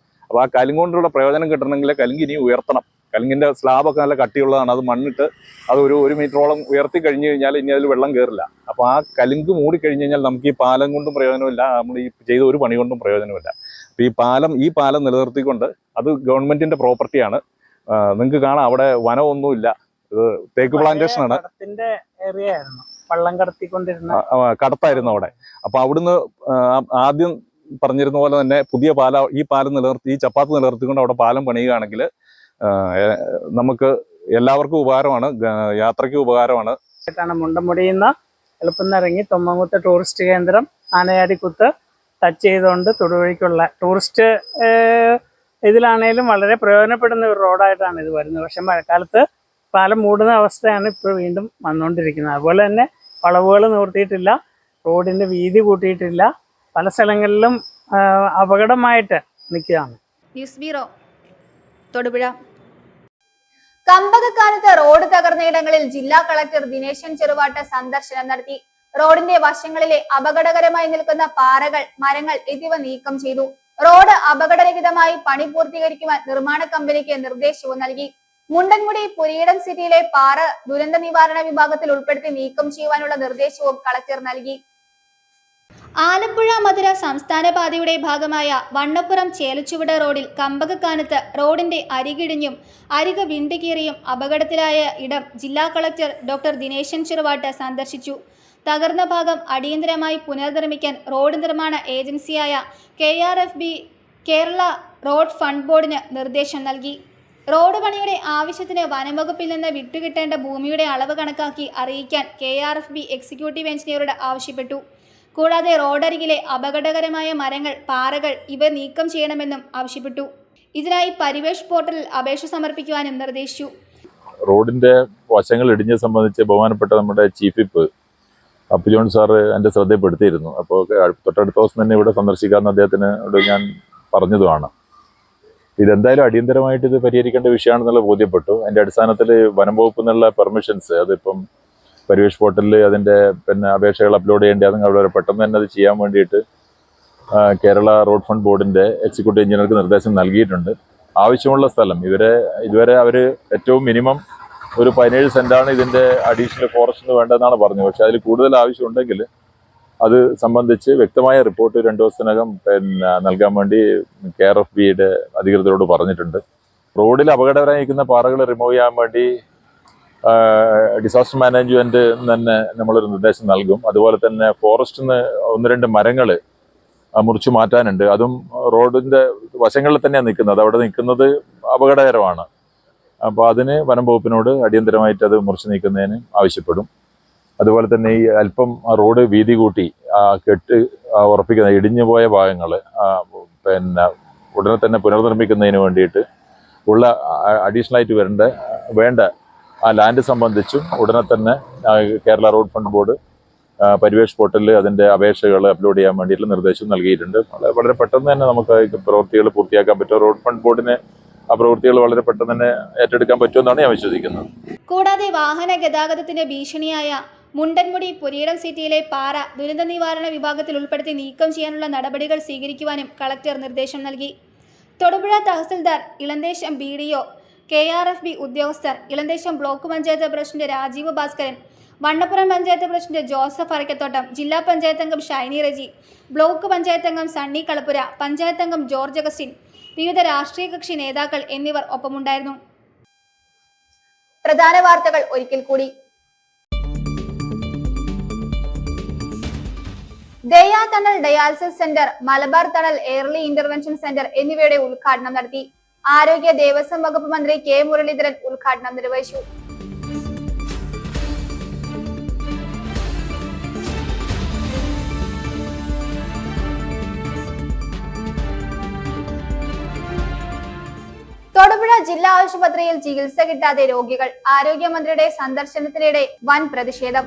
അപ്പോൾ ആ കലുങ്ക് കൊണ്ടുള്ള പ്രയോജനം കിട്ടണമെങ്കിൽ കലുങ്ക് ഇനി ഉയർത്തണം. കലുങ്കിൻ്റെ സ്ലാബൊക്കെ നല്ല കട്ടിയുള്ളതാണ്. അത് മണ്ണിട്ട് അത് ഒരു 1 മീറ്ററോളം ഉയർത്തി കഴിഞ്ഞ് കഴിഞ്ഞാൽ ഇനി അതിൽ വെള്ളം കയറില്ല. അപ്പോൾ ആ കലുങ്ക് മൂടിക്കഴിഞ്ഞ് കഴിഞ്ഞാൽ നമുക്ക് ഈ പാലം കൊണ്ടും പ്രയോജനമില്ല, നമ്മൾ ഈ ചെയ്ത ഒരു പണി കൊണ്ടും പ്രയോജനമില്ല. അപ്പോൾ ഈ പാലം നിലനിർത്തിക്കൊണ്ട് അത് ഗവൺമെൻറ്റിൻ്റെ പ്രോപ്പർട്ടിയാണ്. നിങ്ങൾക്ക് കാണാം അവിടെ വനമൊന്നുമില്ല. ഇത് തേക്ക് പ്ലാന്റേഷൻ ആണ്. കടത്തായിരുന്നു അവിടെ. അപ്പോൾ അവിടുന്ന് ആദ്യം പറഞ്ഞിരുന്ന പോലെ തന്നെ പുതിയ ഈ പാലം നിലനിർത്തി ഈ ചപ്പാത്ത് നിലനിർത്തിക്കൊണ്ട് അവിടെ പാലം പണിയുകയാണെങ്കിൽ നമുക്ക് എല്ലാവർക്കും ഉപകാരമാണ്, യാത്രയ്ക്ക് ഉപകാരമാണ്. മുണ്ടമുടിയിൽ നിന്ന് എളുപ്പന്നിറങ്ങി തൊമ്മൻകുത്ത് ടൂറിസ്റ്റ് കേന്ദ്രം ആനയാടിക്കുത്ത് ടച്ച് ചെയ്തുകൊണ്ട് തൊടുവഴിക്കുള്ള ടൂറിസ്റ്റ് ഇതിലാണേലും വളരെ പ്രയോജനപ്പെടുന്ന ഒരു റോഡായിട്ടാണ് ഇത് വരുന്നത്. പക്ഷെ മഴക്കാലത്ത് പാലം മൂടുന്ന അവസ്ഥയാണ് ഇപ്പോൾ വീണ്ടും വന്നുകൊണ്ടിരിക്കുന്നത്. അതുപോലെ തന്നെ വളവുകൾ നിവർത്തിയിട്ടില്ല, റോഡിൻ്റെ വീതി കൂട്ടിയിട്ടില്ല, പല സ്ഥലങ്ങളിലും അപകടമായിട്ട് നിൽക്കുകയാണ്. News bureau, Thodupuzha. കമ്പകക്കാലത്ത് റോഡ് തകർന്നയിടങ്ങളിൽ ജില്ലാ കളക്ടർ ദിനേശൻ ചെറുവാട്ട് സന്ദർശനം നടത്തി. റോഡിന്റെ വശങ്ങളിലെ അപകടകരമായി നിൽക്കുന്ന പാറകൾ, മരങ്ങൾ എന്നിവ നീക്കം ചെയ്തു. റോഡ് അപകടരഹിതമായി പണി പൂർത്തീകരിക്കുവാൻ നിർമ്മാണ കമ്പനിക്ക് നിർദ്ദേശവും നൽകി. മുണ്ടൻമുടി പുരീടം സിറ്റിയിലെ പാറ ദുരന്ത നിവാരണ വിഭാഗത്തിൽ ഉൾപ്പെടുത്തി നീക്കം ചെയ്യുവാനുള്ള നിർദ്ദേശവും കളക്ടർ നൽകി. ആലപ്പുഴ മധുര സംസ്ഥാന പാതയുടെ ഭാഗമായ വണ്ണപ്പുറം ചേലച്ചുവട് റോഡിൽ കമ്പകക്കാനത്ത് റോഡിന്റെ അരികിടിഞ്ഞും അരിക് വിണ്ടുകീറിയും അപകടത്തിലായ ഇടം ജില്ലാ കളക്ടർ ഡോക്ടർ ദിനേശൻ ചെറുവാട്ട് സന്ദർശിച്ചു. തകർന്ന ഭാഗം അടിയന്തരമായി പുനർനിർമ്മിക്കാൻ റോഡ് നിർമ്മാണ ഏജൻസിയായ KRFB കേരള റോഡ് ഫണ്ട് ബോർഡിന് നിർദ്ദേശം നൽകി. റോഡ് പണിയുടെ ആവശ്യത്തിന് വനംവകുപ്പിൽ നിന്ന് വിട്ടുകിട്ടേണ്ട ഭൂമിയുടെ അളവ് കണക്കാക്കി അറിയിക്കാൻ KRFB എക്സിക്യൂട്ടീവ് എഞ്ചിനീയറോട് ആവശ്യപ്പെട്ടു. കൂടാതെ റോഡരികിലെ അപകടകരമായ മരങ്ങൾ, പാറകൾ ഇവ നീക്കം ചെയ്യണമെന്നും ആവശ്യപ്പെട്ടു. ഇതിനായി പരിവേഷ് പോർട്ടലിൽ അപേക്ഷ സമർപ്പിക്കുവാനും നിർദ്ദേശിച്ചു. റോഡിന്റെ വശങ്ങൾ ഇടിഞ്ഞത് സംബന്ധിച്ച് ബഹുമാനപ്പെട്ട നമ്മുടെ chief whip Appu John sir എൻ്റെ ശ്രദ്ധയിൽപ്പെടുത്തിയിരുന്നു. അപ്പോൾ തൊട്ടടുത്ത ദിവസം തന്നെ ഇവിടെ സന്ദർശിക്കാമെന്ന് അദ്ദേഹത്തിനോട് ഞാൻ പറഞ്ഞതുമാണ്. ഇതെന്തായാലും അടിയന്തരമായിട്ട് ഇത് പരിഹരിക്കേണ്ട വിഷയമാണെന്നുള്ള ബോധ്യപ്പെട്ടു. അതിൻ്റെ അടിസ്ഥാനത്തിൽ വനം വകുപ്പിൽ നിന്നുള്ള പെർമിഷൻസ് അതിപ്പം പരിവേഷ് പോർട്ടലിൽ അതിൻ്റെ അപേക്ഷകൾ അപ്ലോഡ് ചെയ്യേണ്ടത് വളരെ പെട്ടെന്ന് തന്നെ അത് ചെയ്യാൻ വേണ്ടിയിട്ട് കേരള റോഡ് ഫണ്ട് ബോർഡിൻ്റെ എക്സിക്യൂട്ടീവ് എഞ്ചിനീയർക്ക് നിർദ്ദേശം നൽകിയിട്ടുണ്ട്. ആവശ്യമുള്ള സ്ഥലം ഇതുവരെ അവർ ഏറ്റവും മിനിമം ഒരു 17 സെൻറ്റാണ് ഇതിൻ്റെ അഡീഷണൽ ഫോറസ്റ്റിന് വേണ്ടതെന്നാണ് പറഞ്ഞത്. പക്ഷേ അതിൽ കൂടുതൽ ആവശ്യമുണ്ടെങ്കിൽ അത് സംബന്ധിച്ച് വ്യക്തമായ റിപ്പോർട്ട് 2 ദിവസത്തിനകം നൽകാൻ വേണ്ടി KRFBയുടെ അധികൃതരോട് പറഞ്ഞിട്ടുണ്ട്. റോഡിൽ അപകടകരമായി നിൽക്കുന്ന പാറകൾ റിമൂവ് ചെയ്യാൻ വേണ്ടി ഡിസാസ്റ്റർ മാനേജ്മെൻറ്റ് തന്നെ നമ്മളൊരു നിർദ്ദേശം നൽകും. അതുപോലെ തന്നെ ഫോറസ്റ്റിൽ നിന്ന് 1-2 മരങ്ങൾ മുറിച്ചു മാറ്റാനുണ്ട്. അതും റോഡിൻ്റെ വശങ്ങളിൽ തന്നെയാണ് നിൽക്കുന്നത്. അവിടെ നിൽക്കുന്നത് അപകടകരമാണ്. അപ്പോൾ അതിന് വനം വകുപ്പിനോട് അടിയന്തരമായിട്ട് അത് മുറിച്ച് നീക്കുന്നതിന് ആവശ്യപ്പെടും. അതുപോലെ തന്നെ ഈ അല്പം റോഡ് വീതി കൂട്ടി കെട്ട് ഉറപ്പിക്കുന്ന ഇടിഞ്ഞു പോയ ഭാഗങ്ങൾ ഉടനെ തന്നെ പുനർനിർമ്മിക്കുന്നതിന് വേണ്ടിയിട്ട് ഉള്ള അഡീഷണലായിട്ട് വേണ്ട ആ ലാൻഡ് സംബന്ധിച്ചും ഉടനെ തന്നെ Kerala road fund board Parivesh പോർട്ടലിൽ അതിൻ്റെ അപേക്ഷകൾ അപ്ലോഡ് ചെയ്യാൻ വേണ്ടിയിട്ടുള്ള നിർദ്ദേശം നൽകിയിട്ടുണ്ട്. വളരെ പെട്ടെന്ന് തന്നെ നമുക്ക് പ്രവൃത്തികൾ പൂർത്തിയാക്കാൻ പറ്റും. റോഡ് ഫണ്ട് ബോർഡിന് ആ പ്രവൃത്തികൾ വളരെ പെട്ടെന്ന് തന്നെ ഏറ്റെടുക്കാൻ പറ്റുമെന്നാണ് ഞാൻ വിശ്വസിക്കുന്നത്. കൂടാതെ വാഹന ഗതാഗതത്തിന് ഭീഷണിയായ മുണ്ടൻമുടി പുരീടം സിറ്റിയിലെ പാറ ദുരന്ത നിവാരണ വിഭാഗത്തിൽ ഉൾപ്പെടുത്തി നീക്കം ചെയ്യാനുള്ള നടപടികൾ സ്വീകരിക്കുവാനും കളക്ടർ നിർദ്ദേശം നൽകി. തൊടുപുഴ തഹസിൽദാർ, ഇളന്തേശം BDO, KRFB ഉദ്യോഗസ്ഥർ, Elamdesam block panchayat president Rajeev Bhaskaran, Vannappuram panchayat president Joseph Arakkathottam, ജില്ലാ പഞ്ചായത്ത് അംഗം ഷൈനി റജി, ബ്ലോക്ക് പഞ്ചായത്ത് അംഗം സണ്ണി കളപ്പുര, പഞ്ചായത്ത് അംഗം ജോർജ് അഗസ്റ്റിൻ, വിവിധ രാഷ്ട്രീയ കക്ഷി നേതാക്കൾ എന്നിവർ ഒപ്പമുണ്ടായിരുന്നു. പ്രധാന വാർത്തകൾ ഒരിക്കൽ കൂടി. ദയാ തണൽ ഡയാലിസിസ് സെന്റർ, മലബാർ തണൽ എയർലി ഇന്റർവെൻഷൻ സെന്റർ എന്നിവയുടെ ഉദ്ഘാടനം നടത്തി. ആരോഗ്യ ദേവസ്വം വകുപ്പ് മന്ത്രി K മുരളീധരൻ ഉദ്ഘാടനം നിർവഹിച്ചു. തൊടുപുഴ ജില്ലാ ആശുപത്രിയിൽ ചികിത്സ കിട്ടാതെ രോഗികൾ. ആരോഗ്യമന്ത്രിയുടെ സന്ദർശനത്തിനിടെ വൻ പ്രതിഷേധം.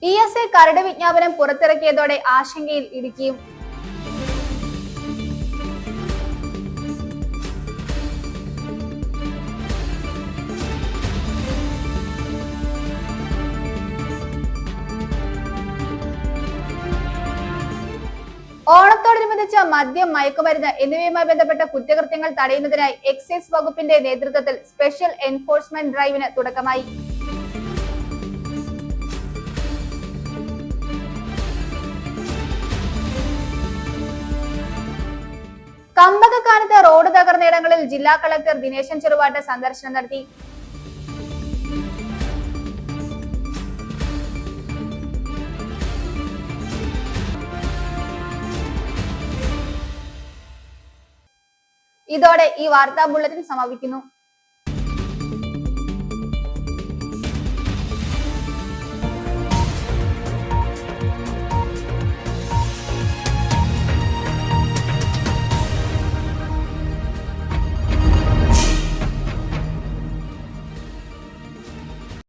ESA കരട് വിജ്ഞാപനം പുറത്തിറക്കിയതോടെ ആശങ്കയിൽ ഇടുക്കിയും. ഓണത്തോടനുബന്ധിച്ച് മദ്യം, മയക്കുമരുന്ന് എന്നിവയുമായി ബന്ധപ്പെട്ട കുറ്റകൃത്യങ്ങൾ തടയുന്നതിനായി എക്സൈസ് വകുപ്പിന്റെ നേതൃത്വത്തിൽ സ്പെഷ്യൽ എൻഫോഴ്സ്മെന്റ് ഡ്രൈവിന് തുടക്കമായി. കമ്പകക്കാനത്ത് റോഡ് തകർന്നയിടങ്ങളിൽ ജില്ലാ കളക്ടർ ദിനേശൻ ചെറുവാട്ട് സന്ദർശനം നടത്തി. ഇതോടെ ഈ വാർത്താ ബുള്ളറ്റിൻ സമാപിക്കുന്നു.